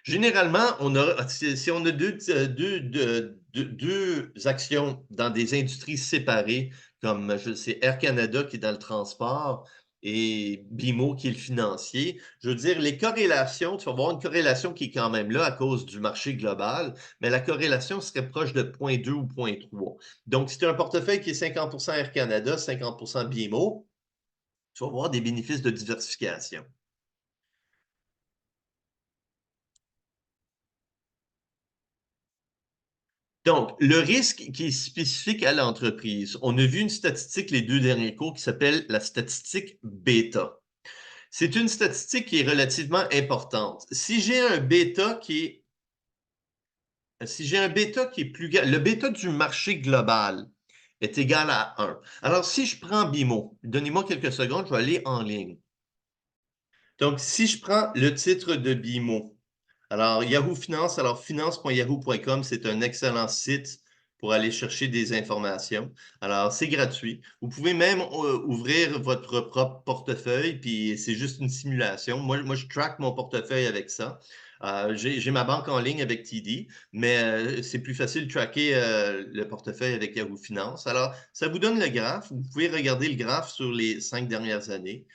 Speaker 1: Généralement, si on a deux actions dans des industries séparées, comme je sais, Air Canada qui est dans le transport et BMO qui est le financier, je veux dire, les corrélations, tu vas voir une corrélation qui est quand même là à cause du marché global, mais la corrélation serait proche de 0,2 ou 0,3. Donc, si tu as un portefeuille qui est 50% Air Canada, 50% BMO, tu vas voir des bénéfices de diversification. Donc, le risque qui est spécifique à l'entreprise, on a vu une statistique les 2 derniers cours qui s'appelle la statistique bêta. C'est une statistique qui est relativement importante. Si j'ai un bêta qui est plus le bêta du marché global est égal à 1. Alors, si je prends BMO, donnez-moi quelques secondes, je vais aller en ligne. Donc, si je prends le titre de BMO, alors Yahoo Finance, alors finance.yahoo.com, c'est un excellent site pour aller chercher des informations. Alors, c'est gratuit. Vous pouvez même ouvrir votre propre portefeuille, puis c'est juste une simulation. Moi, je track mon portefeuille avec ça. J'ai ma banque en ligne avec TD, mais c'est plus facile de tracker le portefeuille avec Yahoo Finance. Alors, ça vous donne le graphe. Vous pouvez regarder le graphe sur les 5 dernières années.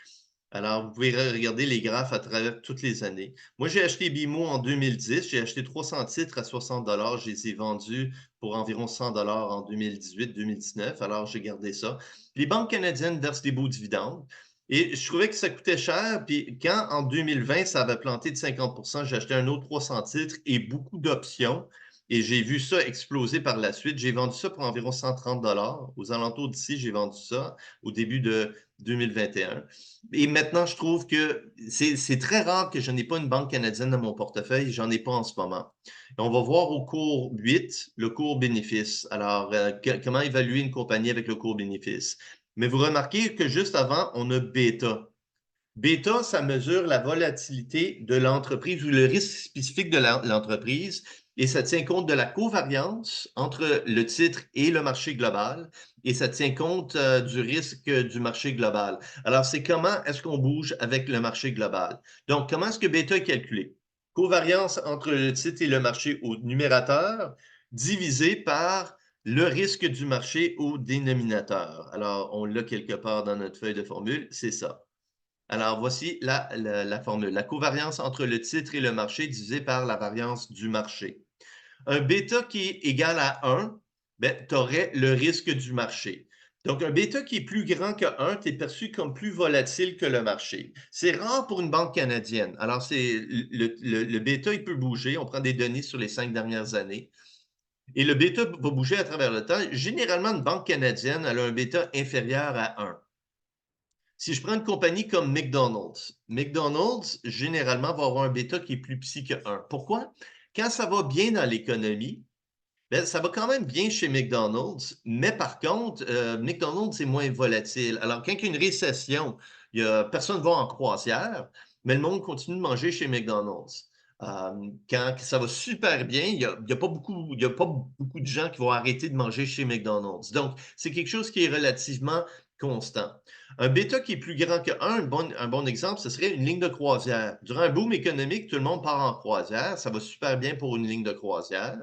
Speaker 1: Alors, vous pouvez regarder les graphes à travers toutes les années. Moi, j'ai acheté BMO en 2010. J'ai acheté 300 titres à 60 $. Je les ai vendus pour environ 100 $ en 2018-2019. Alors, j'ai gardé ça. Les banques canadiennes versent des beaux dividendes. Et je trouvais que ça coûtait cher. Puis quand, en 2020, ça avait planté de 50 %, j'ai acheté un autre 300 titres et beaucoup d'options. Et j'ai vu ça exploser par la suite. J'ai vendu ça pour environ 130 $. Aux alentours d'ici, j'ai vendu ça au début de 2021. Et maintenant, je trouve que c'est très rare que je n'ai pas une banque canadienne dans mon portefeuille. J'en ai pas en ce moment. Et on va voir au cours 8 le cours bénéfice. Alors, comment évaluer une compagnie avec le cours bénéfice? Mais vous remarquez que juste avant, on a bêta. Bêta, ça mesure la volatilité de l'entreprise ou le risque spécifique de l'entreprise et ça tient compte de la covariance entre le titre et le marché global et ça tient compte du risque du marché global. Alors, c'est comment est-ce qu'on bouge avec le marché global. Donc, comment est-ce que bêta est calculé? Covariance entre le titre et le marché au numérateur divisé par le risque du marché au dénominateur. Alors, on l'a quelque part dans notre feuille de formule, c'est ça. Alors, voici la formule. La covariance entre le titre et le marché divisé par la variance du marché. Un bêta qui est égal à 1, ben, tu aurais le risque du marché. Donc, un bêta qui est plus grand que 1, tu es perçu comme plus volatile que le marché. C'est rare pour une banque canadienne. Alors, le bêta, il peut bouger. On prend des données sur les 5 dernières années. Et le bêta va bouger à travers le temps. Généralement, une banque canadienne, elle a un bêta inférieur à 1. Si je prends une compagnie comme McDonald's, McDonald's, généralement, va avoir un bêta qui est plus petit que 1. Pourquoi? Quand ça va bien dans l'économie, ben, ça va quand même bien chez McDonald's, mais par contre, McDonald's est moins volatile. Alors, quand il y a une récession, personne ne va en croisière, mais le monde continue de manger chez McDonald's. Quand ça va super bien, il y a pas beaucoup de gens qui vont arrêter de manger chez McDonald's. Donc, c'est quelque chose qui est relativement constant. Un bêta qui est plus grand que 1, un bon exemple, ce serait une ligne de croisière. Durant un boom économique, tout le monde part en croisière. Ça va super bien pour une ligne de croisière.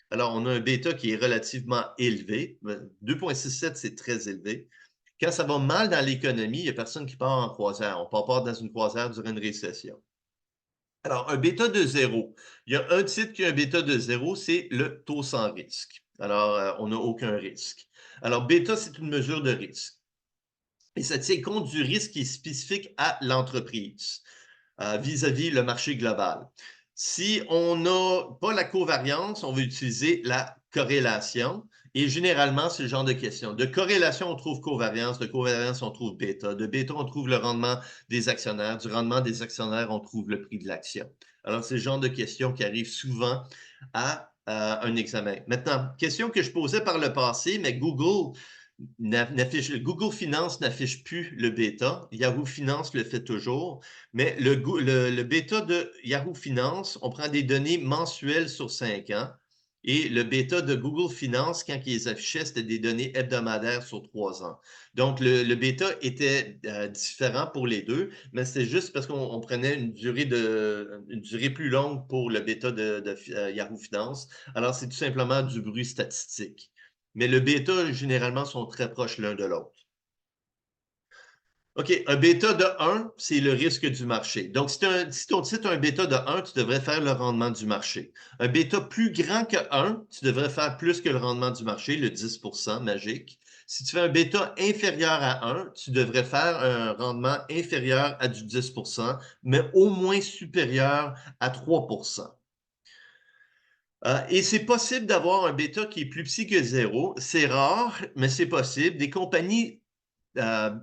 Speaker 1: Alors, on a un bêta qui est relativement élevé. 2,67, c'est très élevé. Quand ça va mal dans l'économie, il n'y a personne qui part en croisière. On ne part pas dans une croisière durant une récession. Alors, un bêta de 0. Il y a un titre qui a un bêta de 0, c'est le taux sans risque. Alors, on n'a aucun risque. Alors, bêta, c'est une mesure de risque. Et ça tient compte du risque qui est spécifique à l'entreprise vis-à-vis le marché global. Si on n'a pas la covariance, on va utiliser la corrélation. Et généralement, c'est le genre de question. De corrélation, on trouve covariance. De covariance, on trouve bêta. De bêta, on trouve le rendement des actionnaires. Du rendement des actionnaires, on trouve le prix de l'action. Alors, c'est le genre de questions qui arrivent souvent à un examen. Maintenant, question que je posais par le passé, mais Google Google Finance n'affiche plus le bêta. Yahoo Finance le fait toujours. Mais le bêta de Yahoo Finance, on prend des données mensuelles sur 5 ans. Et le bêta de Google Finance, quand ils les affichaient, c'était des données hebdomadaires sur 3 ans. Donc, le bêta était différent pour les deux, mais c'était juste parce qu'on prenait une durée plus longue pour le bêta de Yahoo Finance. Alors, c'est tout simplement du bruit statistique. Mais le bêta, généralement, sont très proches l'un de l'autre. OK, un bêta de 1, c'est le risque du marché. Donc, si ton titre a un bêta de 1, tu devrais faire le rendement du marché. Un bêta plus grand que 1, tu devrais faire plus que le rendement du marché, le 10% magique. Si tu fais un bêta inférieur à 1, tu devrais faire un rendement inférieur à du 10%, mais au moins supérieur à 3%. Et c'est possible d'avoir un bêta qui est plus petit que 0. C'est rare, mais c'est possible. Des compagnies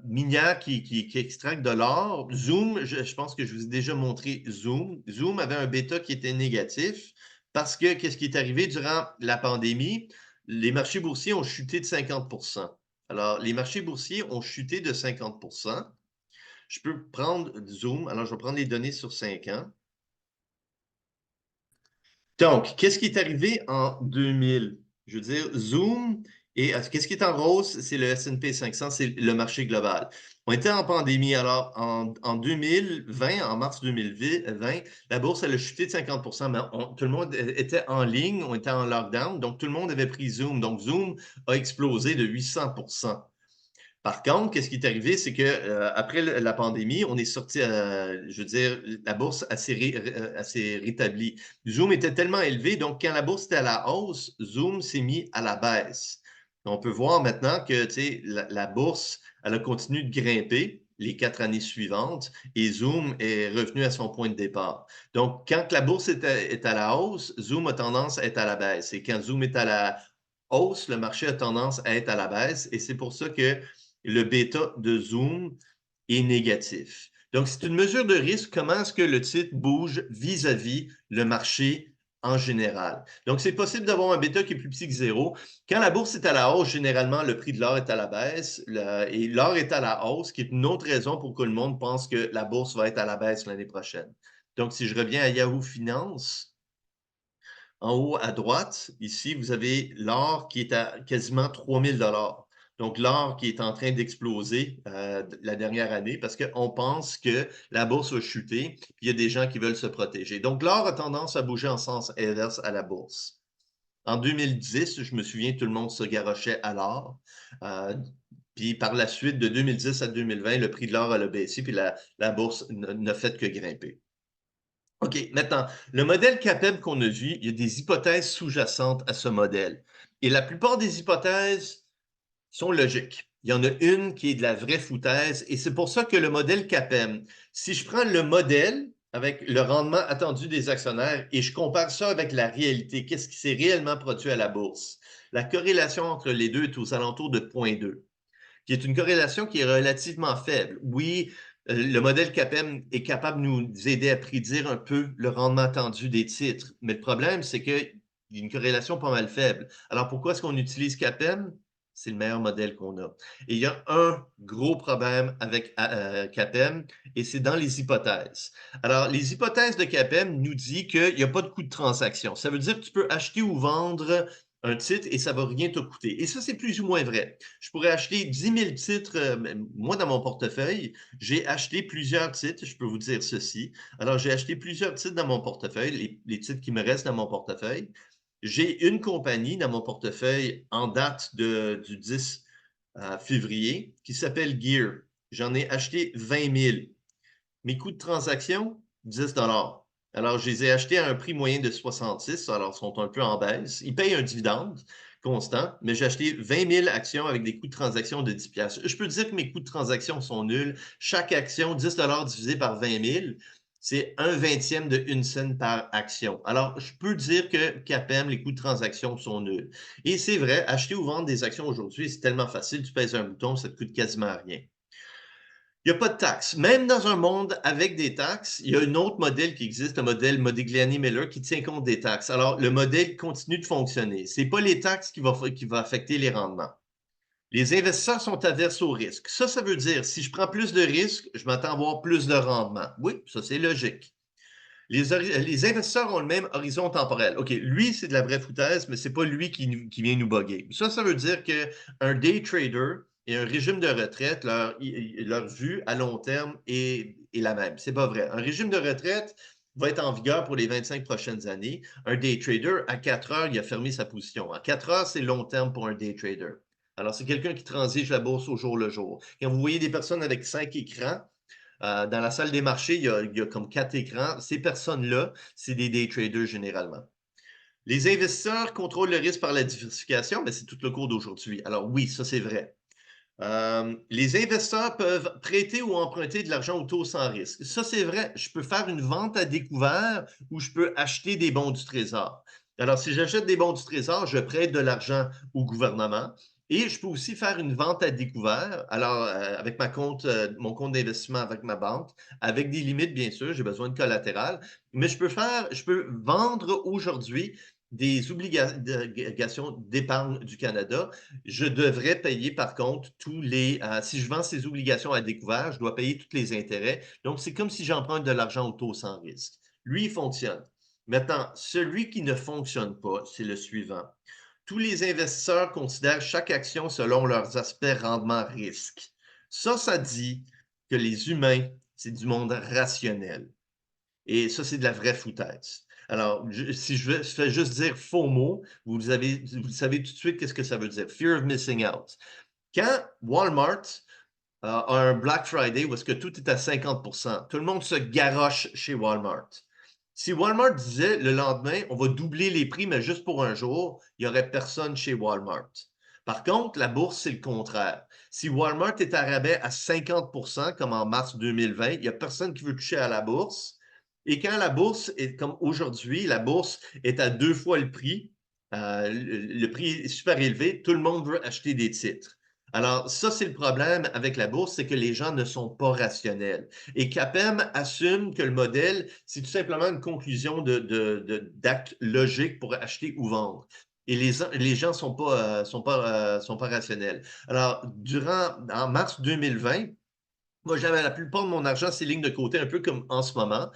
Speaker 1: minières qui extractent de l'or, Zoom, je pense que je vous ai déjà montré Zoom. Zoom avait un bêta qui était négatif parce que qu'est-ce qui est arrivé durant la pandémie? Les marchés boursiers ont chuté de 50%. Alors, les marchés boursiers ont chuté de 50%. Je peux prendre Zoom. Alors, je vais prendre les données sur 5 ans. Donc, qu'est-ce qui est arrivé en 2000? Je veux dire, Zoom et qu'est-ce qui est en rose? C'est le S&P 500, c'est le marché global. On était en pandémie. Alors, en 2020, en mars 2020, la bourse, elle a chuté de 50%, mais tout le monde était en ligne, on était en lockdown, donc tout le monde avait pris Zoom. Donc, Zoom a explosé de 800%. Par contre, qu'est-ce qui est arrivé, c'est que après la pandémie, on est sorti, je veux dire, la bourse s'est rétablie. Zoom était tellement élevé, donc quand la bourse était à la hausse, Zoom s'est mis à la baisse. On peut voir maintenant que la bourse, elle a continué de grimper les 4 années suivantes et Zoom est revenu à son point de départ. Donc, quand la bourse est à la hausse, Zoom a tendance à être à la baisse. Et quand Zoom est à la hausse, le marché a tendance à être à la baisse. Et c'est pour ça que le bêta de Zoom est négatif. Donc, c'est une mesure de risque. Comment est-ce que le titre bouge vis-à-vis le marché en général? Donc, c'est possible d'avoir un bêta qui est plus petit que 0. Quand la bourse est à la hausse, généralement, le prix de l'or est à la baisse et l'or est à la hausse, qui est une autre raison pour que le monde pense que la bourse va être à la baisse l'année prochaine. Donc, si je reviens à Yahoo Finance, en haut à droite, ici, vous avez l'or qui est à quasiment 3000 $. Donc, l'or qui est en train d'exploser la dernière année parce qu'on pense que la bourse va chuter, puis il y a des gens qui veulent se protéger. Donc, l'or a tendance à bouger en sens inverse à la bourse. En 2010, je me souviens, tout le monde se garochait à l'or. Puis par la suite, de 2010 à 2020, le prix de l'or a baissé, puis la bourse n'a fait que grimper. OK, maintenant, le modèle CAPEB qu'on a vu, il y a des hypothèses sous-jacentes à ce modèle. Et la plupart des hypothèses sont logiques. Il y en a une qui est de la vraie foutaise, et c'est pour ça que le modèle CAPEM, si je prends le modèle avec le rendement attendu des actionnaires et je compare ça avec la réalité, qu'est-ce qui s'est réellement produit à la bourse? La corrélation entre les deux est aux alentours de 0,2, qui est une corrélation qui est relativement faible. Oui, le modèle CAPEM est capable de nous aider à prédire un peu le rendement attendu des titres, mais le problème, c'est qu'il y a une corrélation pas mal faible. Alors, pourquoi est-ce qu'on utilise CAPEM? C'est le meilleur modèle qu'on a. Et il y a un gros problème avec CAPEM, et c'est dans les hypothèses. Alors, les hypothèses de CAPEM nous disent qu'il n'y a pas de coût de transaction. Ça veut dire que tu peux acheter ou vendre un titre et ça ne va rien te coûter. Et ça, c'est plus ou moins vrai. Je pourrais acheter 10 000 titres. Moi, dans mon portefeuille, j'ai acheté plusieurs titres. Je peux vous dire ceci. Alors, j'ai acheté plusieurs titres dans mon portefeuille, les titres qui me restent dans mon portefeuille. J'ai une compagnie dans mon portefeuille en date du 10 février qui s'appelle Gear. J'en ai acheté 20 000. Mes coûts de transaction, 10 $. Alors, je les ai achetés à un prix moyen de 66, alors ils sont un peu en baisse. Ils payent un dividende constant, mais j'ai acheté 20 000 actions avec des coûts de transaction de 10 $. Je peux dire que mes coûts de transaction sont nuls. Chaque action, 10 $ divisé par 20 000, c'est 1/20 de 1 cent par action. Alors, je peux dire que CAPEM, les coûts de transaction sont nuls. Et c'est vrai, acheter ou vendre des actions aujourd'hui, c'est tellement facile. Tu pèses un bouton, ça te coûte quasiment rien. Il n'y a pas de taxes. Même dans un monde avec des taxes, il y a un autre modèle qui existe, le modèle Modigliani-Miller, qui tient compte des taxes. Alors, le modèle continue de fonctionner. Ce n'est pas les taxes qui vont affecter les rendements. Les investisseurs sont averses au risque. Ça veut dire, si je prends plus de risques, je m'attends à avoir plus de rendement. Oui, ça, c'est logique. Les investisseurs ont le même horizon temporel. OK, lui, c'est de la vraie foutaise, mais c'est pas lui qui vient nous boguer. Ça veut dire qu'un day trader et un régime de retraite, leur vue à long terme est la même. C'est pas vrai. Un régime de retraite va être en vigueur pour les 25 prochaines années. Un day trader, à 4 heures, il a fermé sa position. À 4 heures, c'est long terme pour un day trader. Alors, c'est quelqu'un qui transige la bourse au jour le jour. Quand vous voyez des personnes avec 5 écrans, dans la salle des marchés, il y a comme 4 écrans. Ces personnes-là, c'est des day traders généralement. Les investisseurs contrôlent le risque par la diversification, mais c'est tout le cours d'aujourd'hui. Alors oui, ça c'est vrai. Les investisseurs peuvent prêter ou emprunter de l'argent au taux sans risque. Ça, c'est vrai. Je peux faire une vente à découvert ou je peux acheter des bons du Trésor. Alors, si j'achète des bons du Trésor, je prête de l'argent au gouvernement et je peux aussi faire une vente à découvert. Alors, avec mon compte d'investissement avec ma banque, avec des limites, bien sûr, j'ai besoin de collatéral, mais je peux vendre aujourd'hui des obligations d'épargne du Canada. Je devrais payer par contre si je vends ces obligations à découvert, je dois payer tous les intérêts. Donc, c'est comme si j'emprunte de l'argent au taux sans risque. Lui, il fonctionne. Maintenant, celui qui ne fonctionne pas, c'est le suivant. Tous les investisseurs considèrent chaque action selon leurs aspects rendement-risque. Ça dit que les humains, c'est du monde rationnel. Et ça, c'est de la vraie foutaise. Alors, si je fais juste dire faux mots, vous savez tout de suite qu'est-ce que ça veut dire. Fear of missing out. Quand Walmart a un Black Friday où est-ce que tout est à 50%, tout le monde se garoche chez Walmart. Si Walmart disait le lendemain, on va doubler les prix, mais juste pour un jour, il n'y aurait personne chez Walmart. Par contre, la bourse, c'est le contraire. Si Walmart est à rabais à 50%, comme en mars 2020, il n'y a personne qui veut toucher à la bourse. Et quand la bourse est comme aujourd'hui, la bourse est à 2 fois le prix, le prix est super élevé, tout le monde veut acheter des titres. Alors, ça, c'est le problème avec la bourse, c'est que les gens ne sont pas rationnels. Et CAPEM assume que le modèle, c'est tout simplement une conclusion d'actes logiques pour acheter ou vendre. Et les gens sont pas rationnels. Alors, en mars 2020, moi, j'avais la plupart de mon argent, c'est ligne de côté, un peu comme en ce moment.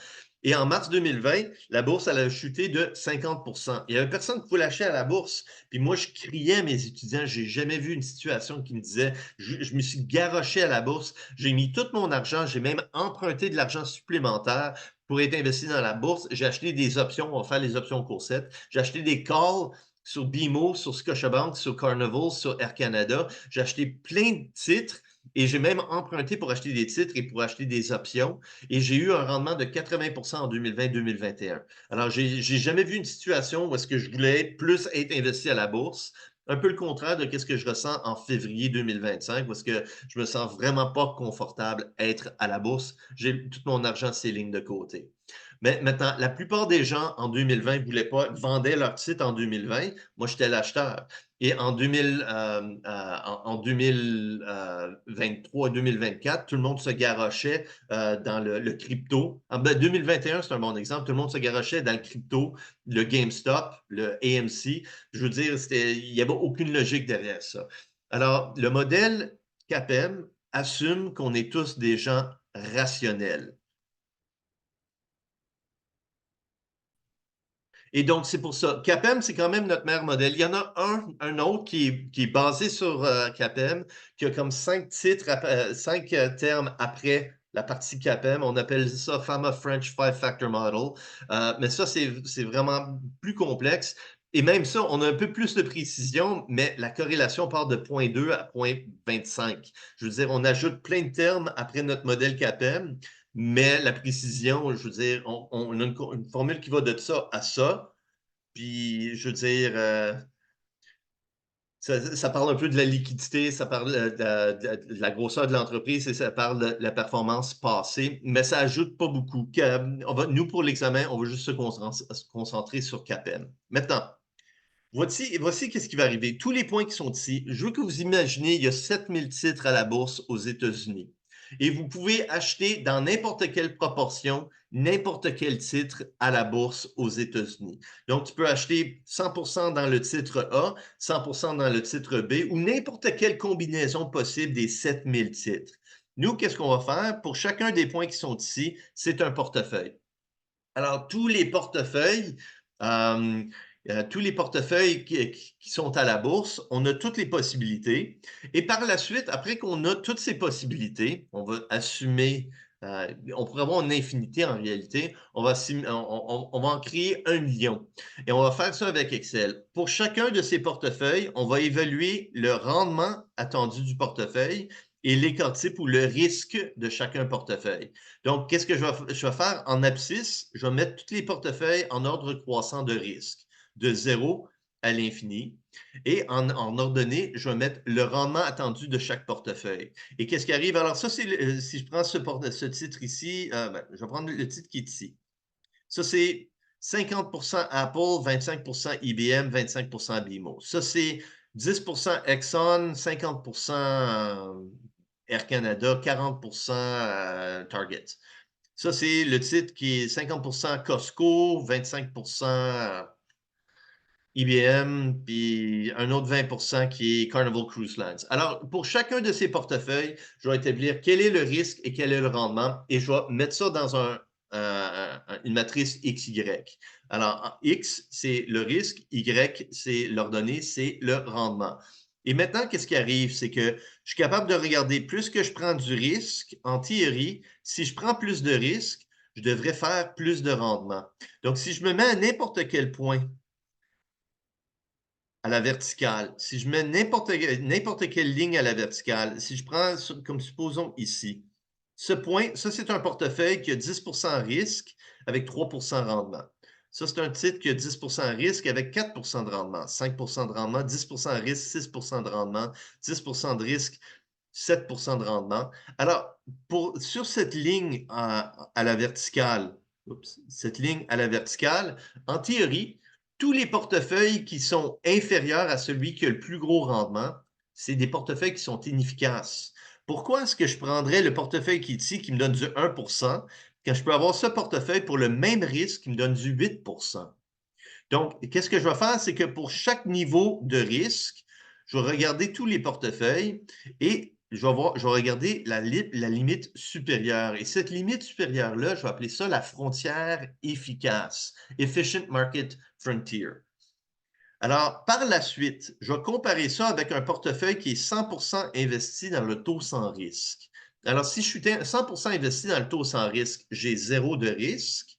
Speaker 1: Et en mars 2020, la bourse, elle a chuté de 50%. Il n'y avait personne qui voulait acheter à la bourse. Puis moi, je criais à mes étudiants, j'ai jamais vu une situation qui me disait, je me suis garoché à la bourse, j'ai mis tout mon argent, j'ai même emprunté de l'argent supplémentaire pour être investi dans la bourse. J'ai acheté des options, on va faire les options courses. J'ai acheté des calls sur BMO, sur Scotiabank, sur Carnival, sur Air Canada. J'ai acheté plein de titres et j'ai même emprunté pour acheter des titres et pour acheter des options. Et j'ai eu un rendement de 80% en 2020-2021. Alors, j'ai jamais vu une situation où est-ce que je voulais plus être investi à la bourse. Un peu le contraire de ce que je ressens en février 2025, parce que je me sens vraiment pas confortable à être à la bourse. J'ai tout mon argent, ces lignes de côté. Mais maintenant, la plupart des gens en 2020 voulaient pas, vendaient leur titre en 2020. Moi, j'étais l'acheteur. Et en 2023-2024, tout le monde se garochait dans le crypto. 2021, c'est un bon exemple. Tout le monde se garochait dans le crypto, le GameStop, le AMC. Je veux dire, il n'y avait aucune logique derrière ça. Alors, le modèle CAPEM assume qu'on est tous des gens rationnels. Et donc, c'est pour ça. CAPEM, c'est quand même notre meilleur modèle. Il y en a un autre qui est basé sur CAPEM, qui a comme 5 titres, 5 termes après la partie CAPEM. On appelle ça FAMA French Five Factor Model. Mais ça, c'est vraiment plus complexe. Et même ça, on a un peu plus de précision, mais la corrélation part de 0,2 à 0,25. Je veux dire, on ajoute plein de termes après notre modèle CAPEM, mais la précision, je veux dire, on a une formule qui va de ça à ça. Puis, je veux dire, ça parle un peu de la liquidité, ça parle de la grosseur de l'entreprise et ça parle de la performance passée, mais ça ajoute pas beaucoup. Nous, pour l'examen, on va juste se concentrer sur CAPEM. Maintenant, voici qu'est-ce qui va arriver. Tous les points qui sont ici, je veux que vous imaginez, il y a 7000 titres à la bourse aux États-Unis. Et vous pouvez acheter dans n'importe quelle proportion, n'importe quel titre à la bourse aux États-Unis. Donc, tu peux acheter 100% dans le titre A, 100% dans le titre B ou n'importe quelle combinaison possible des 7000 titres. Nous, qu'est-ce qu'on va faire? Pour chacun des points qui sont ici, c'est un portefeuille. Alors, tous les portefeuilles qui sont à la bourse, on a toutes les possibilités. Et par la suite, après qu'on a toutes ces possibilités, on va assumer, on pourrait avoir une infinité en réalité, on va en créer 1 million. Et on va faire ça avec Excel. Pour chacun de ces portefeuilles, on va évaluer le rendement attendu du portefeuille et l'écart type ou le risque de chacun portefeuille. Donc, qu'est-ce que je vais faire en abscisse? Je vais mettre tous les portefeuilles en ordre croissant de risque, de 0 à l'infini. Et en ordonnée, je vais mettre le rendement attendu de chaque portefeuille. Et qu'est-ce qui arrive? Alors, ça, c'est si je prends ce titre ici, je vais prendre le titre qui est ici. Ça, c'est 50% Apple, 25% IBM, 25% BMO. Ça, c'est 10% Exxon, 50% Air Canada, 40% Target. Ça, c'est le titre qui est 50% Costco, 25% IBM, puis un autre 20% qui est Carnival Cruise Lines. Alors, pour chacun de ces portefeuilles, je vais établir quel est le risque et quel est le rendement, et je vais mettre ça dans une matrice XY. Alors, X, c'est le risque, Y, c'est l'ordonnée, c'est le rendement. Et maintenant, qu'est-ce qui arrive? C'est que je suis capable de regarder plus que je prends du risque, en théorie, si je prends plus de risque, je devrais faire plus de rendement. Donc, si je me mets à n'importe quel point à la verticale, si je mets n'importe quelle ligne à la verticale, si je prends, comme supposons ici, ce point, ça c'est un portefeuille qui a 10% risque avec 3% rendement. Ça, c'est un titre qui a 10% risque avec 4% de rendement, 5% de rendement, 10% risque, 6% de rendement, 10% de risque, 7% de rendement. Alors, sur cette ligne à la verticale, cette ligne à la verticale, en théorie, tous les portefeuilles qui sont inférieurs à celui qui a le plus gros rendement, c'est des portefeuilles qui sont inefficaces. Pourquoi est-ce que je prendrais le portefeuille qui est ici, qui me donne du 1%, quand je peux avoir ce portefeuille pour le même risque qui me donne du 8%? Donc, qu'est-ce que je vais faire? C'est que pour chaque niveau de risque, je vais regarder tous les portefeuilles et je vais regarder la limite supérieure. Et cette limite supérieure-là, je vais appeler ça la frontière efficace, Efficient Market Frontier. Alors, par la suite, je vais comparer ça avec un portefeuille qui est 100% investi dans le taux sans risque. Alors, si je suis 100% investi dans le taux sans risque, j'ai 0 de risque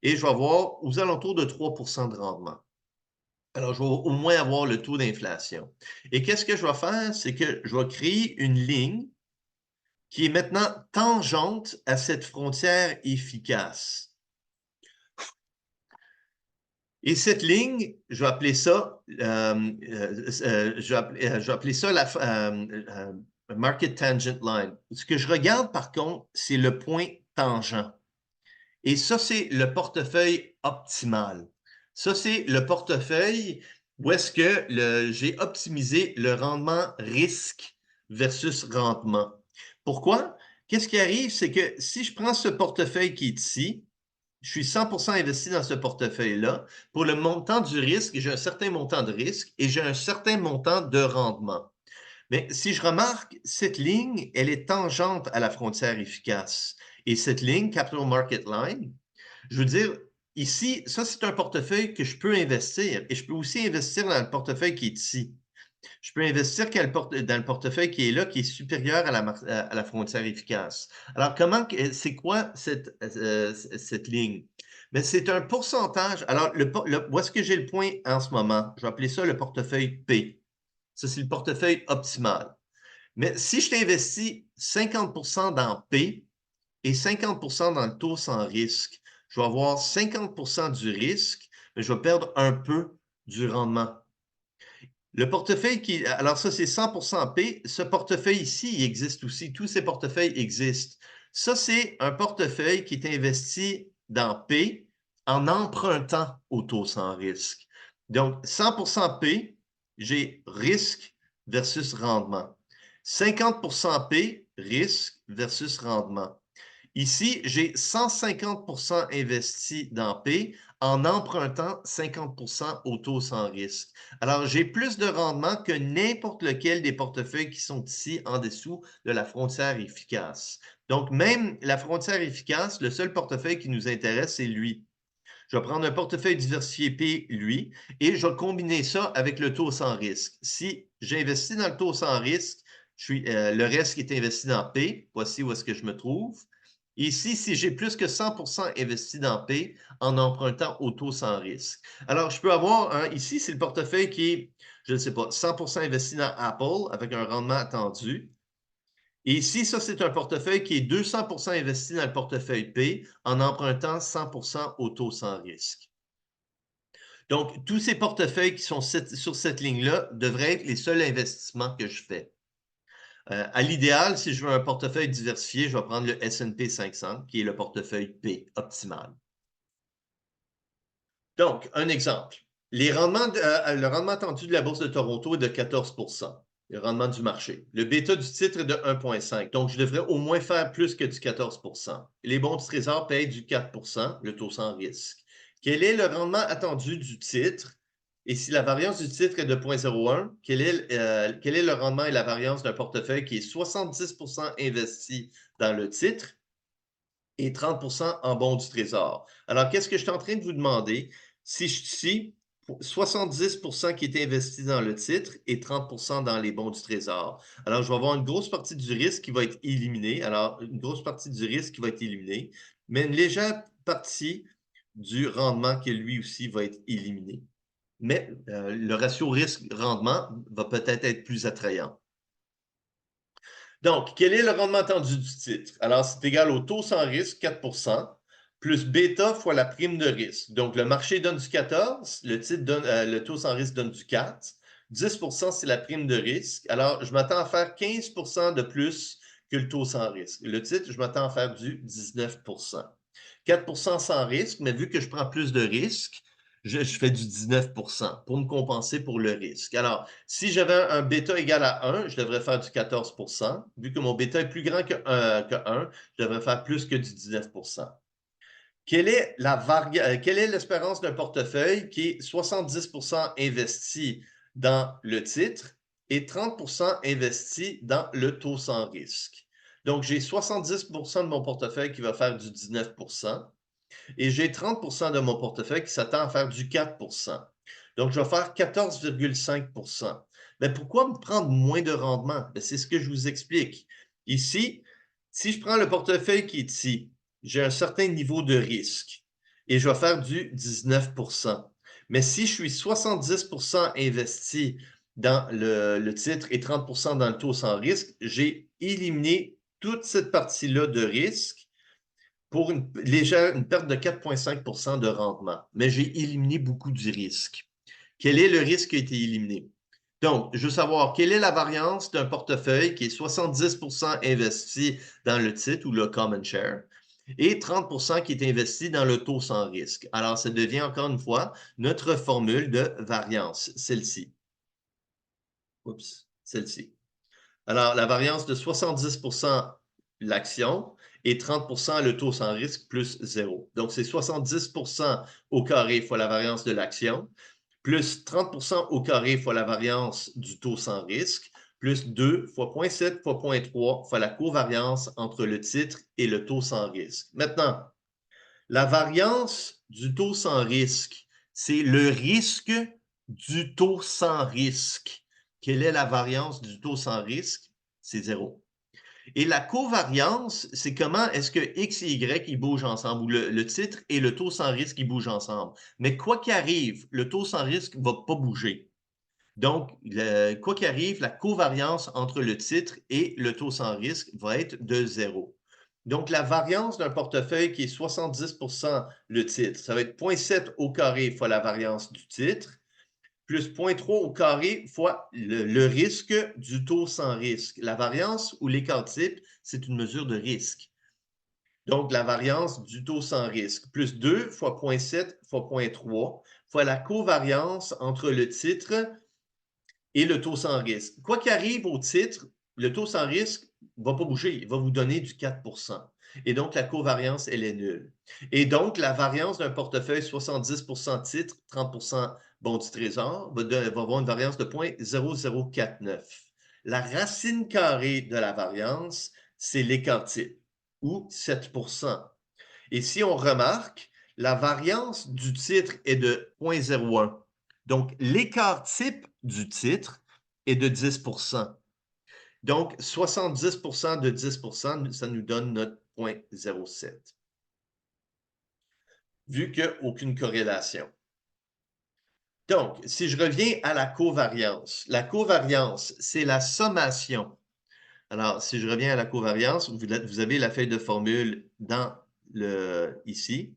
Speaker 1: et je vais avoir aux alentours de 3% de rendement. Alors, je vais au moins avoir le taux d'inflation. Et qu'est-ce que je vais faire? C'est que je vais créer une ligne qui est maintenant tangente à cette frontière efficace. Et cette ligne, je vais appeler ça, la Market Tangent Line. Ce que je regarde, par contre, c'est le point tangent. Et ça, c'est le portefeuille optimal. Ça, c'est le portefeuille où est-ce que j'ai optimisé le rendement risque versus rendement. Pourquoi? Qu'est-ce qui arrive? C'est que si je prends ce portefeuille qui est ici, je suis 100% investi dans ce portefeuille-là. Pour le montant du risque, j'ai un certain montant de risque et j'ai un certain montant de rendement. Mais si je remarque, cette ligne, elle est tangente à la frontière efficace. Et cette ligne, Capital Market Line, je veux dire, ici, ça, c'est un portefeuille que je peux investir. Et je peux aussi investir dans le portefeuille qui est ici. Je peux investir dans le portefeuille qui est là, qui est supérieur à la frontière efficace. Alors, c'est quoi cette ligne? Mais c'est un pourcentage. Alors, où est-ce que j'ai le point en ce moment? Je vais appeler ça le portefeuille P. Ça, c'est le portefeuille optimal. Mais si je t'investis 50% dans P et 50% dans le taux sans risque, je vais avoir 50% du risque, mais je vais perdre un peu du rendement. Le portefeuille alors ça, c'est 100% P. Ce portefeuille ici, il existe aussi. Tous ces portefeuilles existent. Ça, c'est un portefeuille qui est investi dans P en empruntant au taux sans risque. Donc, 100% P, j'ai risque versus rendement. 50% P, risque versus rendement. Ici, j'ai 150 investi dans P en empruntant 50 au taux sans risque. Alors, j'ai plus de rendement que n'importe lequel des portefeuilles qui sont ici en dessous de la frontière efficace. Donc, même la frontière efficace, le seul portefeuille qui nous intéresse, c'est lui. Je vais prendre un portefeuille diversifié P, lui, et je vais combiner ça avec le taux sans risque. Si j'investis dans le taux sans risque, le reste qui est investi dans P, voici où est-ce que je me trouve. Ici, si j'ai plus que 100 investi dans P en empruntant au taux sans risque. Alors, je peux avoir, ici, c'est le portefeuille qui est, je ne sais pas, 100 investi dans Apple avec un rendement attendu. Et ici, ça, c'est un portefeuille qui est 200 investi dans le portefeuille P en empruntant 100 au taux sans risque. Donc, tous ces portefeuilles qui sont sur cette ligne-là devraient être les seuls investissements que je fais. À l'idéal, si je veux un portefeuille diversifié, je vais prendre le S&P 500, qui est le portefeuille P optimal. Donc, un exemple. Le rendement attendu de la Bourse de Toronto est de 14 le rendement du marché. Le bêta du titre est de 1,5. Donc, je devrais au moins faire plus que du 14 Les bons du Trésor payent du 4 le taux sans risque. Quel est le rendement attendu du titre? Et si la variance du titre est de 0,01, quel est le rendement et la variance d'un portefeuille qui est 70 investi dans le titre et 30 en bons du Trésor? Alors, qu'est-ce que je suis en train de vous demander? Si je suis 70 qui est investi dans le titre et 30 dans les bons du Trésor. Alors, je vais avoir une grosse partie du risque qui va être éliminée. Alors, une grosse partie du risque qui va être éliminée, mais une légère partie du rendement qui, lui aussi, va être éliminé. Mais le ratio risque-rendement va peut-être être plus attrayant. Donc, quel est le rendement attendu du titre? Alors, c'est égal au taux sans risque, 4 plus bêta fois la prime de risque. Donc, le marché donne du 14, le taux sans risque donne du 4. 10 c'est la prime de risque. Alors, je m'attends à faire 15 de plus que le taux sans risque. Le titre, je m'attends à faire du 19 4 sans risque, mais vu que je prends plus de risques, je fais du 19 pour me compenser pour le risque. Alors, si j'avais un bêta égal à 1, je devrais faire du 14 vu que mon bêta est plus grand que 1, je devrais faire plus que du 19 quelle est l'espérance d'un portefeuille qui est 70 investi dans le titre et 30 investi dans le taux sans risque? Donc, j'ai 70 de mon portefeuille qui va faire du 19 et j'ai 30 de mon portefeuille qui s'attend à faire du 4 Donc, je vais faire 14,5 Mais pourquoi me prendre moins de rendement? C'est ce que je vous explique. Ici, si je prends le portefeuille qui est ici, j'ai un certain niveau de risque et je vais faire du 19 Mais si je suis 70 investi dans le titre et 30 dans le taux sans risque, j'ai éliminé toute cette partie-là de risque pour une perte de 4,5 de rendement. Mais j'ai éliminé beaucoup du risque. Quel est le risque qui a été éliminé? Donc, je veux savoir quelle est la variance d'un portefeuille qui est 70 investi dans le titre ou le common share et 30 qui est investi dans le taux sans risque. Alors, ça devient encore une fois notre formule de variance, celle-ci. Oups, celle-ci. Alors, la variance de 70 l'action et 30 le taux sans risque plus 0. Donc, c'est 70 au carré fois la variance de l'action, plus 30 au carré fois la variance du taux sans risque, plus 2 fois 0,7 fois 0,3 fois la covariance entre le titre et le taux sans risque. Maintenant, la variance du taux sans risque, c'est le risque du taux sans risque. Quelle est la variance du taux sans risque? C'est 0. Et la covariance, c'est comment est-ce que X et Y ils bougent ensemble, ou le titre et le taux sans risque ils bougent ensemble. Mais quoi qu'il arrive, le taux sans risque ne va pas bouger. Donc, quoi qu'il arrive, la covariance entre le titre et le taux sans risque va être de 0. Donc, la variance d'un portefeuille qui est 70 le titre, ça va être 0,7 au carré fois la variance du titre, plus 0,3 au carré fois le risque du taux sans risque. La variance ou l'écart type, c'est une mesure de risque. Donc, la variance du taux sans risque, plus 2 fois 0,7 fois 0,3 fois la covariance entre le titre et le taux sans risque. Quoi qu'arrive au titre, le taux sans risque va pas bouger, il va vous donner du 4%. Et donc, la covariance, elle est nulle. Et donc, la variance d'un portefeuille 70% titres, 30% bons du trésor, va avoir une variance de 0,0049. La racine carrée de la variance, c'est l'écart type, ou 7%. Et si on remarque, la variance du titre est de 0,01. Donc, l'écart type du titre est de 10%. Donc, 70% de 10%, ça nous donne notre 0,07. Vu qu'il n'y a aucune corrélation. Donc, si je reviens à la covariance, c'est la sommation. Alors, si je reviens à la covariance, vous avez la feuille de formule ici.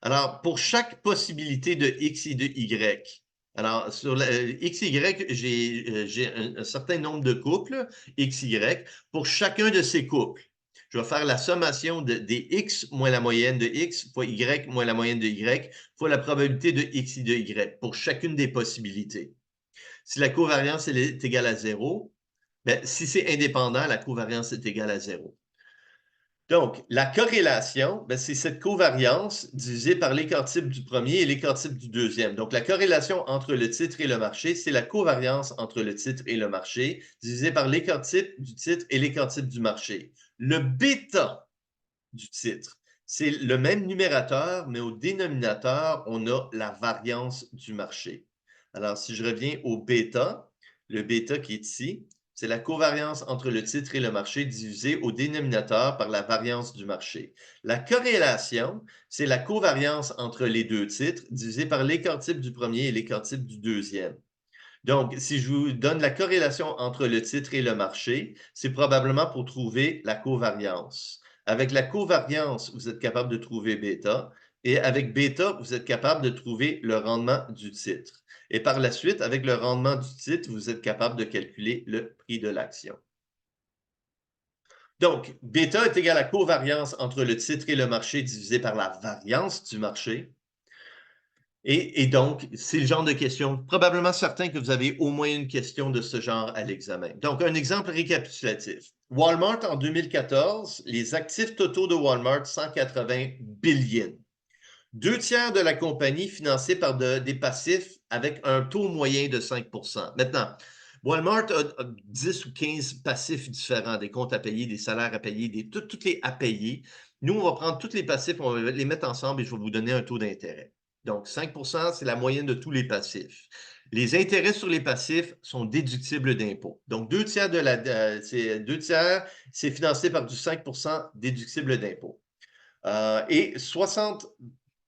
Speaker 1: Alors, pour chaque possibilité de X et de Y, alors sur X, Y, j'ai un certain nombre de couples, X, Y. Pour chacun de ces couples, je vais faire la sommation des X moins la moyenne de X fois Y moins la moyenne de Y fois la probabilité de X et de Y pour chacune des possibilités. Si la covariance est égale à 0, ben, si c'est indépendant, la covariance est égale à 0. Donc, la corrélation, ben, c'est cette covariance divisée par l'écart type du premier et l'écart type du deuxième. Donc, la corrélation entre le titre et le marché, c'est la covariance entre le titre et le marché divisée par l'écart type du titre et l'écart type du marché. Le bêta du titre, c'est le même numérateur, mais au dénominateur, on a la variance du marché. Alors, si je reviens au bêta, le bêta qui est ici, c'est la covariance entre le titre et le marché divisé au dénominateur par la variance du marché. La corrélation, c'est la covariance entre les deux titres divisé par l'écart type du premier et l'écart type du deuxième. Donc, si je vous donne la corrélation entre le titre et le marché, c'est probablement pour trouver la covariance. Avec la covariance, vous êtes capable de trouver bêta. Et avec bêta, vous êtes capable de trouver le rendement du titre. Et par la suite, avec le rendement du titre, vous êtes capable de calculer le prix de l'action. Donc, bêta est égal à la covariance entre le titre et le marché divisé par la variance du marché. Et donc, c'est le genre de question, probablement certain que vous avez au moins une question de ce genre à l'examen. Donc, un exemple récapitulatif. Walmart en 2014, les actifs totaux de Walmart, 180 billions. 2 tiers de la compagnie financée par des passifs avec un taux moyen de 5%. Maintenant, Walmart a 10 ou 15 passifs différents, des comptes à payer, des salaires à payer, toutes les à payer. Nous, on va prendre tous les passifs, on va les mettre ensemble et je vais vous donner un taux d'intérêt. Donc, 5%, c'est la moyenne de tous les passifs. Les intérêts sur les passifs sont déductibles d'impôts. Donc, 2 tiers, c'est financé par du 5% déductible d'impôts. Et 60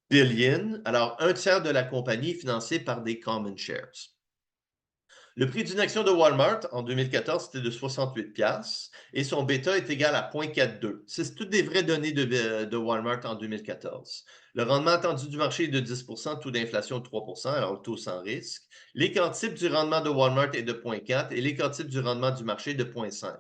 Speaker 1: billion, alors 1 tiers de la compagnie est financée par des common shares. Le prix d'une action de Walmart en 2014, c'était de 68 $ et son bêta est égal à 0,42. C'est toutes des vraies données de Walmart en 2014. Le rendement attendu du marché est de 10%, taux d'inflation de 3%, alors le taux sans risque. L'écart type du rendement de Walmart est de 0,4 et l'écart type du rendement du marché de 0,5.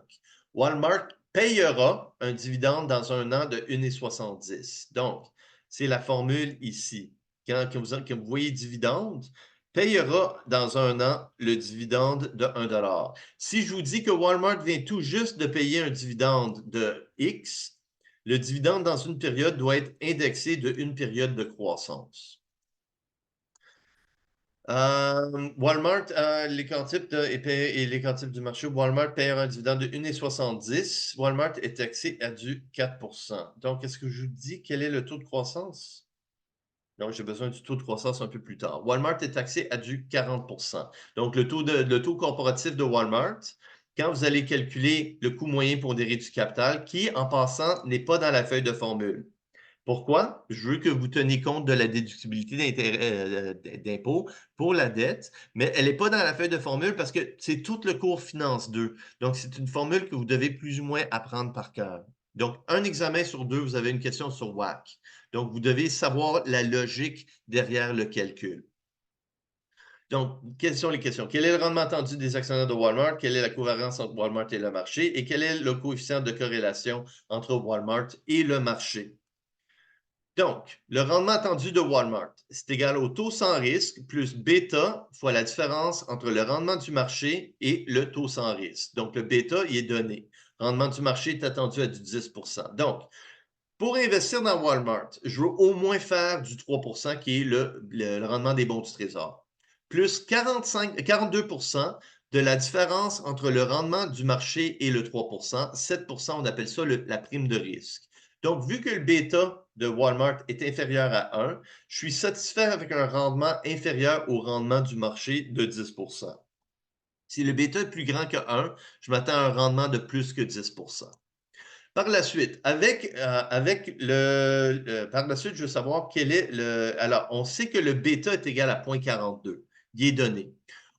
Speaker 1: Walmart payera un dividende dans un an de 1,70. Donc, c'est la formule ici. Quand vous voyez dividende, payera dans un an le dividende de 1 $. Si je vous dis que Walmart vient tout juste de payer un dividende de X, le dividende dans une période doit être indexé d'une période de croissance. Walmart, l'écart type et l'écart type du marché, Walmart payera un dividende de 1,70. Walmart est taxé à du 4%. Donc, est-ce que je vous dis quel est le taux de croissance? Donc, j'ai besoin du taux de croissance un peu plus tard. Walmart est taxé à du 40%. Donc, le taux corporatif de Walmart, quand vous allez calculer le coût moyen pondéré du capital, qui, en passant, n'est pas dans la feuille de formule. Pourquoi? Je veux que vous teniez compte de la déductibilité d'impôt pour la dette, mais elle n'est pas dans la feuille de formule parce que c'est tout le cours Finance 2. Donc, c'est une formule que vous devez plus ou moins apprendre par cœur. Donc, un examen sur deux, vous avez une question sur WACC. Donc, vous devez savoir la logique derrière le calcul. Donc, quelles sont les questions? Quel est le rendement attendu des actionnaires de Walmart? Quelle est la covariance entre Walmart et le marché? Et quel est le coefficient de corrélation entre Walmart et le marché? Donc, le rendement attendu de Walmart, c'est égal au taux sans risque plus bêta fois la différence entre le rendement du marché et le taux sans risque. Donc, le bêta, il est donné. rendement du marché est attendu à du 10 Donc, pour investir dans Walmart, je veux au moins faire du 3 qui est le rendement des bons du trésor, plus 42 de la différence entre le rendement du marché et le 3 7 on appelle ça la prime de risque. Donc, vu que le bêta de Walmart est inférieur à 1, je suis satisfait avec un rendement inférieur au rendement du marché de 10 Si le bêta est plus grand que 1, je m'attends à un rendement de plus que 10 par la suite, par la suite, je veux savoir quel est le. Alors, on sait que le bêta est égal à 0,42. Il est donné.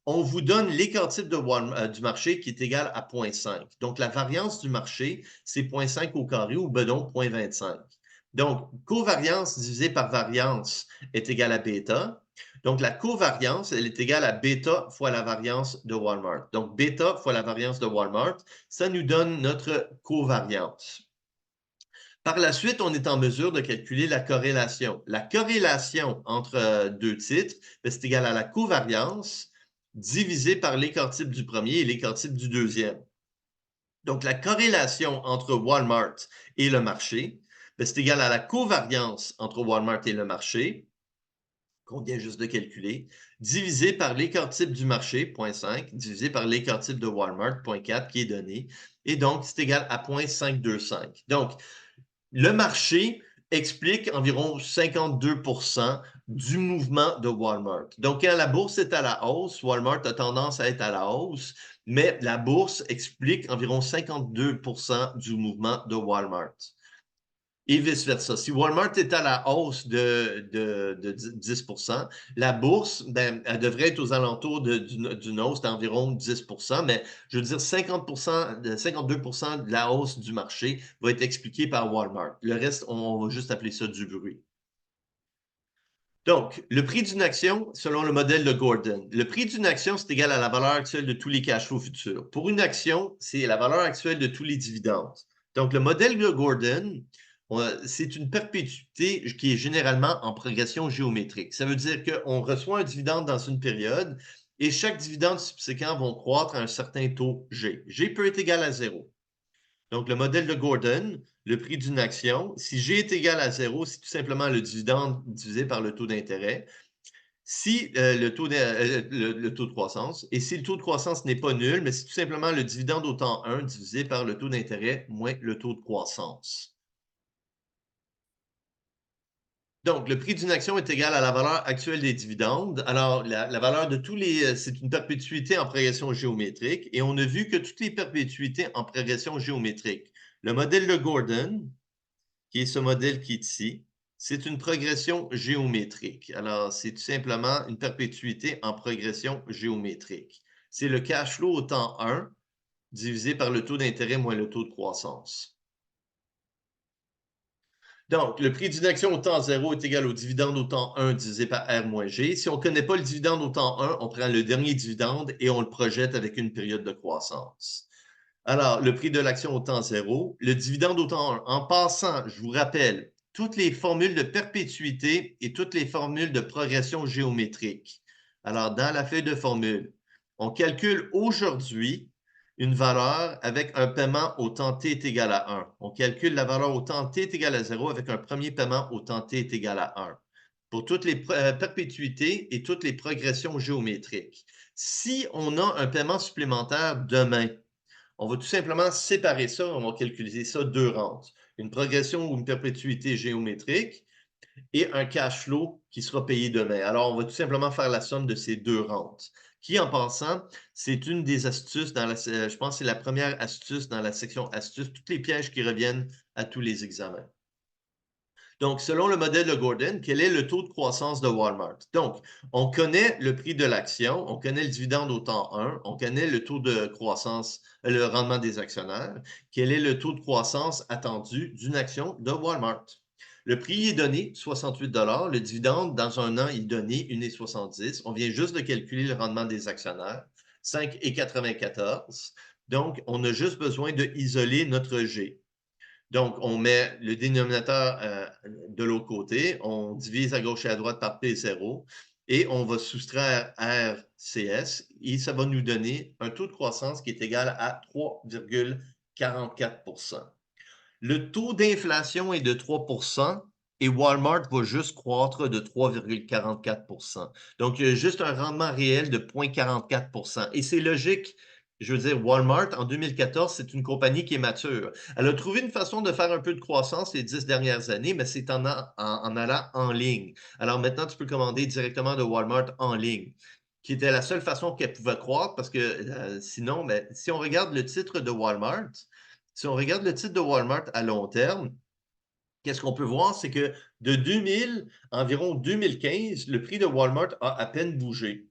Speaker 1: On vous donne l'écart type du marché qui est égal à 0,5. Donc, la variance du marché, c'est 0,5 au carré ou ben donc 0,25. Donc, covariance divisée par variance est égal à bêta. Donc, la covariance, elle est égale à bêta fois la variance de Walmart. Donc, bêta fois la variance de Walmart, ça nous donne notre covariance. Par la suite, on est en mesure de calculer la corrélation. La corrélation entre deux titres, c'est égal à la covariance divisé par l'écart type du premier et l'écart type du deuxième. Donc, la corrélation entre Walmart et le marché, c'est égal à la covariance entre Walmart et le marché, qu'on vient juste de calculer, divisé par l'écart type du marché, 0,5, divisé par l'écart type de Walmart, 0,4, qui est donné. Et donc, c'est égal à 0,525. Donc, le marché explique environ 52 du mouvement de Walmart. Donc, quand la bourse est à la hausse, Walmart a tendance à être à la hausse, mais la bourse explique environ 52 du mouvement de Walmart. Et vice-versa. Si Walmart est à la hausse de 10 la bourse, ben, elle devrait être aux alentours d'une hausse d'environ 10 mais je veux dire 52 de la hausse du marché va être expliquée par Walmart. Le reste, on va juste appeler ça du bruit. Donc, le prix d'une action selon le modèle de Gordon. Le prix d'une action, c'est égal à la valeur actuelle de tous les cash flows futurs. Pour une action, c'est la valeur actuelle de tous les dividendes. Donc, le modèle de Gordon, c'est une perpétuité qui est généralement en progression géométrique. Ça veut dire qu'on reçoit un dividende dans une période et chaque dividende subséquent va croître à un certain taux G. G peut être égal à 0. Donc, le modèle de Gordon, le prix d'une action, si G est égal à 0, c'est tout simplement le dividende divisé par le taux d'intérêt. Si le taux de croissance, et si le taux de croissance n'est pas nul, mais c'est tout simplement le dividende au temps 1 divisé par le taux d'intérêt moins le taux de croissance. Donc, le prix d'une action est égal à la valeur actuelle des dividendes. Alors, la valeur de tous les... c'est une perpétuité en progression géométrique et on a vu que toutes les perpétuités en progression géométrique, le modèle de Gordon, qui est ce modèle qui est ici, c'est une progression géométrique. Alors, c'est tout simplement une perpétuité en progression géométrique. C'est le cash flow au temps 1 divisé par le taux d'intérêt moins le taux de croissance. Donc, le prix d'une action au temps 0 est égal au dividende au temps 1 divisé par R moins G. Si on ne connaît pas le dividende au temps 1, on prend le dernier dividende et on le projette avec une période de croissance. Alors, le prix de l'action au temps 0, le dividende au temps 1. En passant, je vous rappelle, toutes les formules de perpétuité et toutes les formules de progression géométrique. Alors, dans la feuille de formule, on calcule aujourd'hui une valeur avec un paiement au temps t est égal à 1. On calcule la valeur au temps t est égal à 0 avec un premier paiement au temps t est égal à 1 pour toutes les perpétuités et toutes les progressions géométriques. Si on a un paiement supplémentaire demain, on va tout simplement séparer ça, on va calculer ça deux rentes. Une progression ou une perpétuité géométrique et un cash flow qui sera payé demain. Alors, on va tout simplement faire la somme de ces deux rentes, qui, en passant, c'est une des astuces dans je pense que c'est la première astuce dans la section astuces, tous les pièges qui reviennent à tous les examens. Donc, selon le modèle de Gordon, quel est le taux de croissance de Walmart? Donc, on connaît le prix de l'action, on connaît le dividende au temps 1, on connaît le taux de croissance, le rendement des actionnaires. Quel est le taux de croissance attendu d'une action de Walmart? Le prix est donné, 68 le dividende, dans un an, il est donné, 1,70. On vient juste de calculer le rendement des actionnaires, 5,94. Donc, on a juste besoin d'isoler notre G. Donc, on met le dénominateur de l'autre côté, on divise à gauche et à droite par P0 et on va soustraire RCS et ça va nous donner un taux de croissance qui est égal à 3,4 44%. Le taux d'inflation est de 3% et Walmart va juste croître de 3,44%. Donc, il y a juste un rendement réel de 0,44%. Et c'est logique. Je veux dire, Walmart, en 2014, c'est une compagnie qui est mature. Elle a trouvé une façon de faire un peu de croissance les 10 dernières années, mais c'est en allant en ligne. Alors maintenant, tu peux commander directement de Walmart en ligne, qui était la seule façon qu'elle pouvait croître parce que sinon, ben, si on regarde le titre de Walmart, si on regarde le titre de Walmart à long terme, qu'est-ce qu'on peut voir? C'est que de 2000, environ 2015, le prix de Walmart a à peine bougé.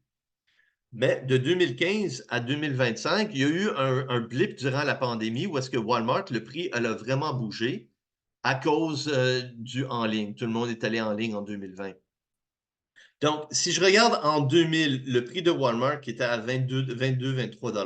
Speaker 1: Mais de 2015 à 2025, il y a eu un blip durant la pandémie où est-ce que Walmart, le prix, elle a vraiment bougé à cause du en ligne. Tout le monde est allé en ligne en 2020. Donc, si je regarde en 2000, le prix de Walmart qui était à 23 $,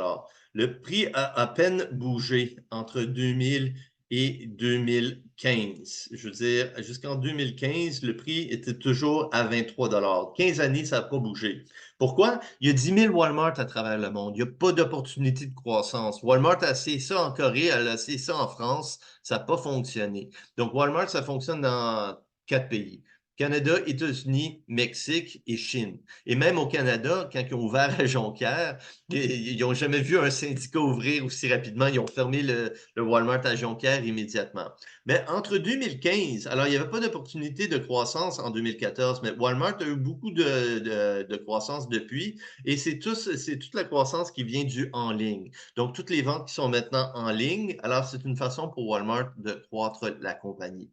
Speaker 1: le prix a à peine bougé entre 2000 et 2015. Je veux dire, jusqu'en 2015, le prix était toujours à 23 $. 15 années, ça n'a pas bougé. Pourquoi? Il y a 10 000 Walmart à travers le monde. Il n'y a pas d'opportunité de croissance. Walmart a essayé ça en Corée, elle a essayé ça en France. Ça n'a pas fonctionné. Donc, Walmart, ça fonctionne dans 4 pays. Canada, États-Unis, Mexique et Chine. Et même au Canada, quand ils ont ouvert à Jonquière, ils n'ont jamais vu un syndicat ouvrir aussi rapidement. Ils ont fermé le Walmart à Jonquière immédiatement. Mais entre 2015, alors il n'y avait pas d'opportunité de croissance en 2014, mais Walmart a eu beaucoup de croissance depuis. Et c'est toute la croissance qui vient du en ligne. Donc, toutes les ventes qui sont maintenant en ligne, alors c'est une façon pour Walmart de croître la compagnie.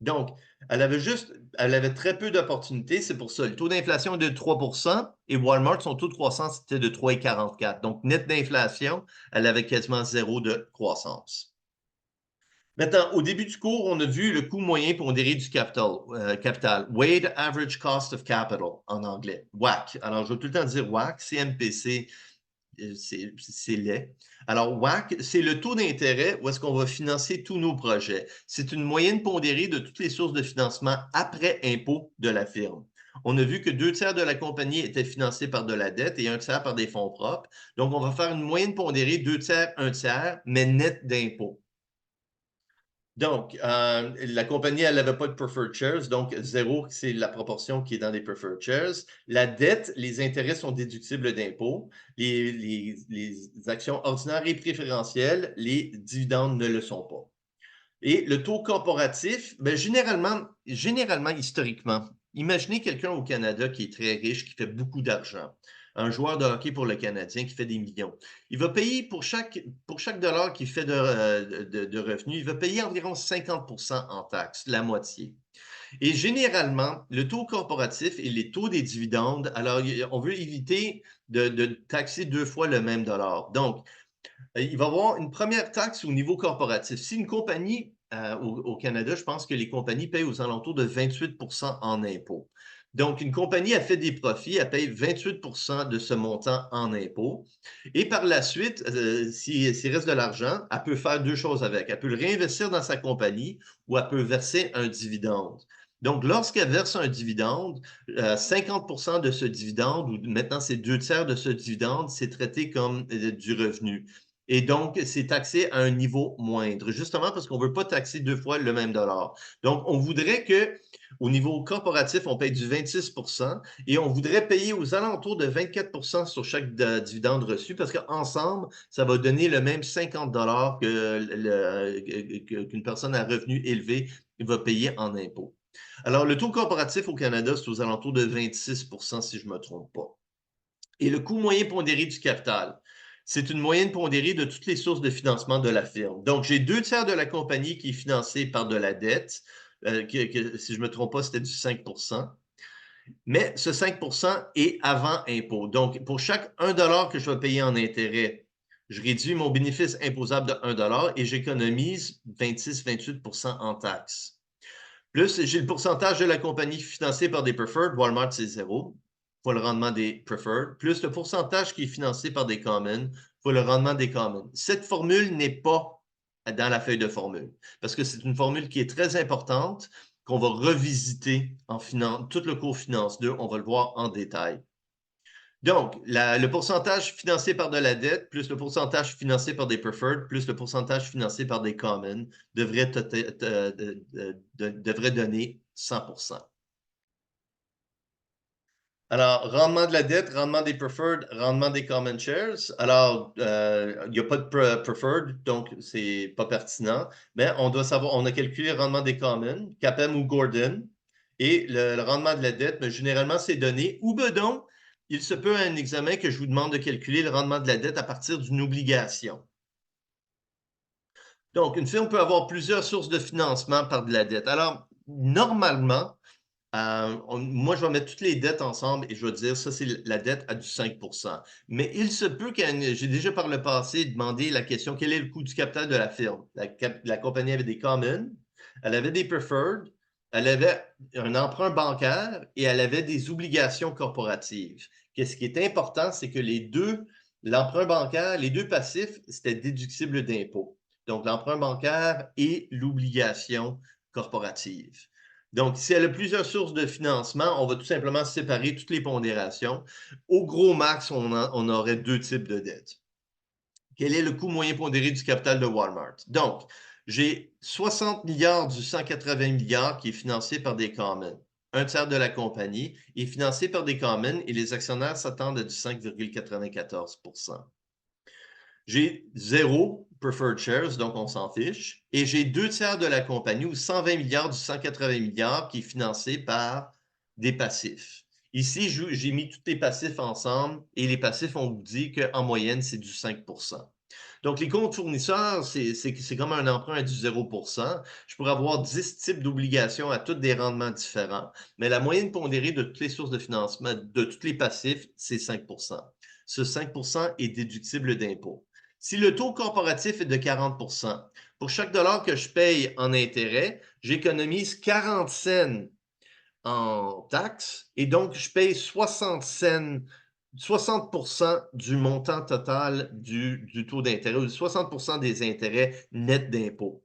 Speaker 1: Donc, elle avait très peu d'opportunités. C'est pour ça. Le taux d'inflation est de 3% et Walmart, son taux de croissance était de 3,44. Donc, net d'inflation, elle avait quasiment zéro de croissance. Maintenant, au début du cours, on a vu le coût moyen pondéré du capital, Weighted Average Cost of Capital en anglais, WACC. Alors, je vais tout le temps dire WACC, CMPC, c'est laid. Alors, WACC, c'est le taux d'intérêt où est-ce qu'on va financer tous nos projets. C'est une moyenne pondérée de toutes les sources de financement après impôt de la firme. On a vu que 2 tiers de la compagnie étaient financés par de la dette et 1 tiers par des fonds propres. Donc, on va faire une moyenne pondérée 2 tiers, 1 tiers, mais net d'impôt. Donc, la compagnie, elle n'avait pas de preferred shares, donc 0, c'est la proportion qui est dans les preferred shares. La dette, les intérêts sont déductibles d'impôt. Les actions ordinaires et préférentielles, les dividendes ne le sont pas. Et le taux corporatif, ben, généralement, historiquement, imaginez quelqu'un au Canada qui est très riche, qui fait beaucoup d'argent. Un joueur de hockey pour le Canadien qui fait des millions. Il va payer pour chaque dollar qu'il fait de revenus, il va payer environ 50% en taxes, la moitié. Et généralement, le taux corporatif et les taux des dividendes, alors on veut éviter de taxer 2 fois le même dollar. Donc, il va y avoir une première taxe au niveau corporatif. Si une compagnie, au Canada, je pense que les compagnies payent aux alentours de 28% en impôts. Donc, une compagnie a fait des profits, elle paye 28% de ce montant en impôts. Et par la suite, s'il reste de l'argent, elle peut faire 2 choses avec. Elle peut le réinvestir dans sa compagnie ou elle peut verser un dividende. Donc, lorsqu'elle verse un dividende, 50% de ce dividende, ou maintenant c'est 2 tiers de ce dividende, c'est traité comme du revenu. Et donc, c'est taxé à un niveau moindre, justement parce qu'on ne veut pas taxer 2 fois le même dollar. Donc, on voudrait qu'au niveau corporatif, on paye du 26% et on voudrait payer aux alentours de 24% sur chaque dividende reçu parce qu'ensemble, ça va donner le même 50 $ qu'une personne à revenu élevé va payer en impôts. Alors, le taux corporatif au Canada, c'est aux alentours de 26% si je ne me trompe pas. Et le coût moyen pondéré du capital, c'est une moyenne pondérée de toutes les sources de financement de la firme. Donc, j'ai 2 tiers de la compagnie qui est financée par de la dette, si je ne me trompe pas, c'était du 5%. Mais ce 5% est avant impôt. Donc, pour chaque 1 $ que je vais payer en intérêt, je réduis mon bénéfice imposable de 1 $ et j'économise 26-28% en taxes. Plus, j'ai le pourcentage de la compagnie financée par des preferred. Walmart, c'est 0 fois le rendement des preferred, plus le pourcentage qui est financé par des common fois le rendement des common. Cette formule n'est pas dans la feuille de formule parce que c'est une formule qui est très importante qu'on va revisiter en finance, tout le cours finance 2, on va le voir en détail. Donc, le pourcentage financé par de la dette, plus le pourcentage financé par des preferred, plus le pourcentage financé par des common, devrait donner 100%. Alors, rendement de la dette, rendement des preferred, rendement des common shares. Alors, il n'y a pas de preferred, donc c'est pas pertinent. Mais on doit savoir, on a calculé le rendement des common, CAPM ou Gordon, et le rendement de la dette, mais généralement, c'est donné. Ou bedon, il se peut à un examen que je vous demande de calculer le rendement de la dette à partir d'une obligation. Donc, une firme peut avoir plusieurs sources de financement par de la dette. Alors, normalement, moi, je vais mettre toutes les dettes ensemble et je vais dire, ça, c'est la dette à du 5%. Mais il se peut que j'ai déjà par le passé demandé la question, quel est le coût du capital de la firme? La compagnie avait des common, elle avait des preferred, elle avait un emprunt bancaire et elle avait des obligations corporatives. Qu'est-ce qui est important, c'est que l'emprunt bancaire, les deux passifs, c'était déductible d'impôt. Donc, l'emprunt bancaire et l'obligation corporative. Donc, si elle a plusieurs sources de financement, on va tout simplement séparer toutes les pondérations. Au gros max, on aurait deux types de dettes. Quel est le coût moyen pondéré du capital de Walmart? Donc, j'ai 60 milliards du 180 milliards qui est financé par des commons. Un tiers de la compagnie est financé par des commons et les actionnaires s'attendent à du 5,94%. J'ai 0 preferred shares, donc on s'en fiche. Et j'ai 2 tiers de la compagnie, ou 120 milliards du 180 milliards, qui est financé par des passifs. Ici, j'ai mis tous les passifs ensemble et les passifs, on vous dit qu'en moyenne, c'est du 5%. Donc, les comptes fournisseurs, c'est comme un emprunt à du 0%. Je pourrais avoir 10 types d'obligations à tous des rendements différents, mais la moyenne pondérée de toutes les sources de financement, de tous les passifs, c'est 5%. Ce 5% est déductible d'impôt. Si le taux corporatif est de 40%, pour chaque dollar que je paye en intérêt, j'économise 40 cents en taxes et donc je paye 60 cents, 60% du montant total du taux d'intérêt ou 60% des intérêts nets d'impôt.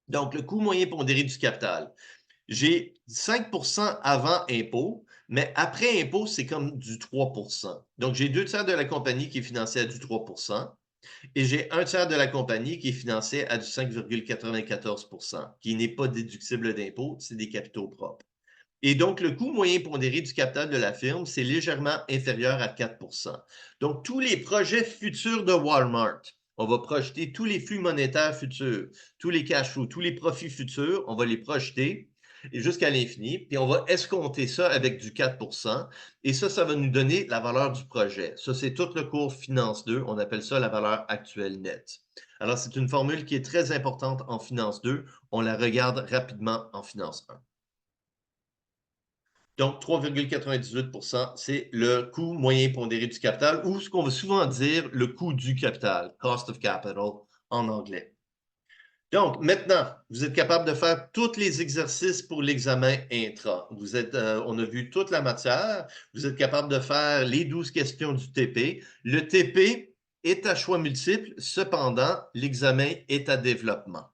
Speaker 1: Donc, le coût moyen pondéré du capital. J'ai 5% avant impôt, mais après impôt, c'est comme du 3%. Donc, j'ai 2 tiers de la compagnie qui est financée à du 3%. Et j'ai un tiers de la compagnie qui est financée à du 5,94%, qui n'est pas déductible d'impôt, c'est des capitaux propres. Et donc, le coût moyen pondéré du capital de la firme, c'est légèrement inférieur à 4%. Donc, tous les projets futurs de Walmart, on va projeter tous les flux monétaires futurs, tous les cash flows, tous les profits futurs, on va les projeter jusqu'à l'infini, puis on va escompter ça avec du 4%, et ça va nous donner la valeur du projet. Ça, c'est tout le cours Finance 2, on appelle ça la valeur actuelle nette. Alors, c'est une formule qui est très importante en Finance 2, on la regarde rapidement en Finance 1. Donc, 3,98%, c'est le coût moyen pondéré du capital, ou ce qu'on va souvent dire, le coût du capital, cost of capital en anglais. Donc, maintenant, vous êtes capable de faire tous les exercices pour l'examen intra. On a vu toute la matière. Vous êtes capable de faire les 12 questions du TP. Le TP est à choix multiple, cependant, l'examen est à développement.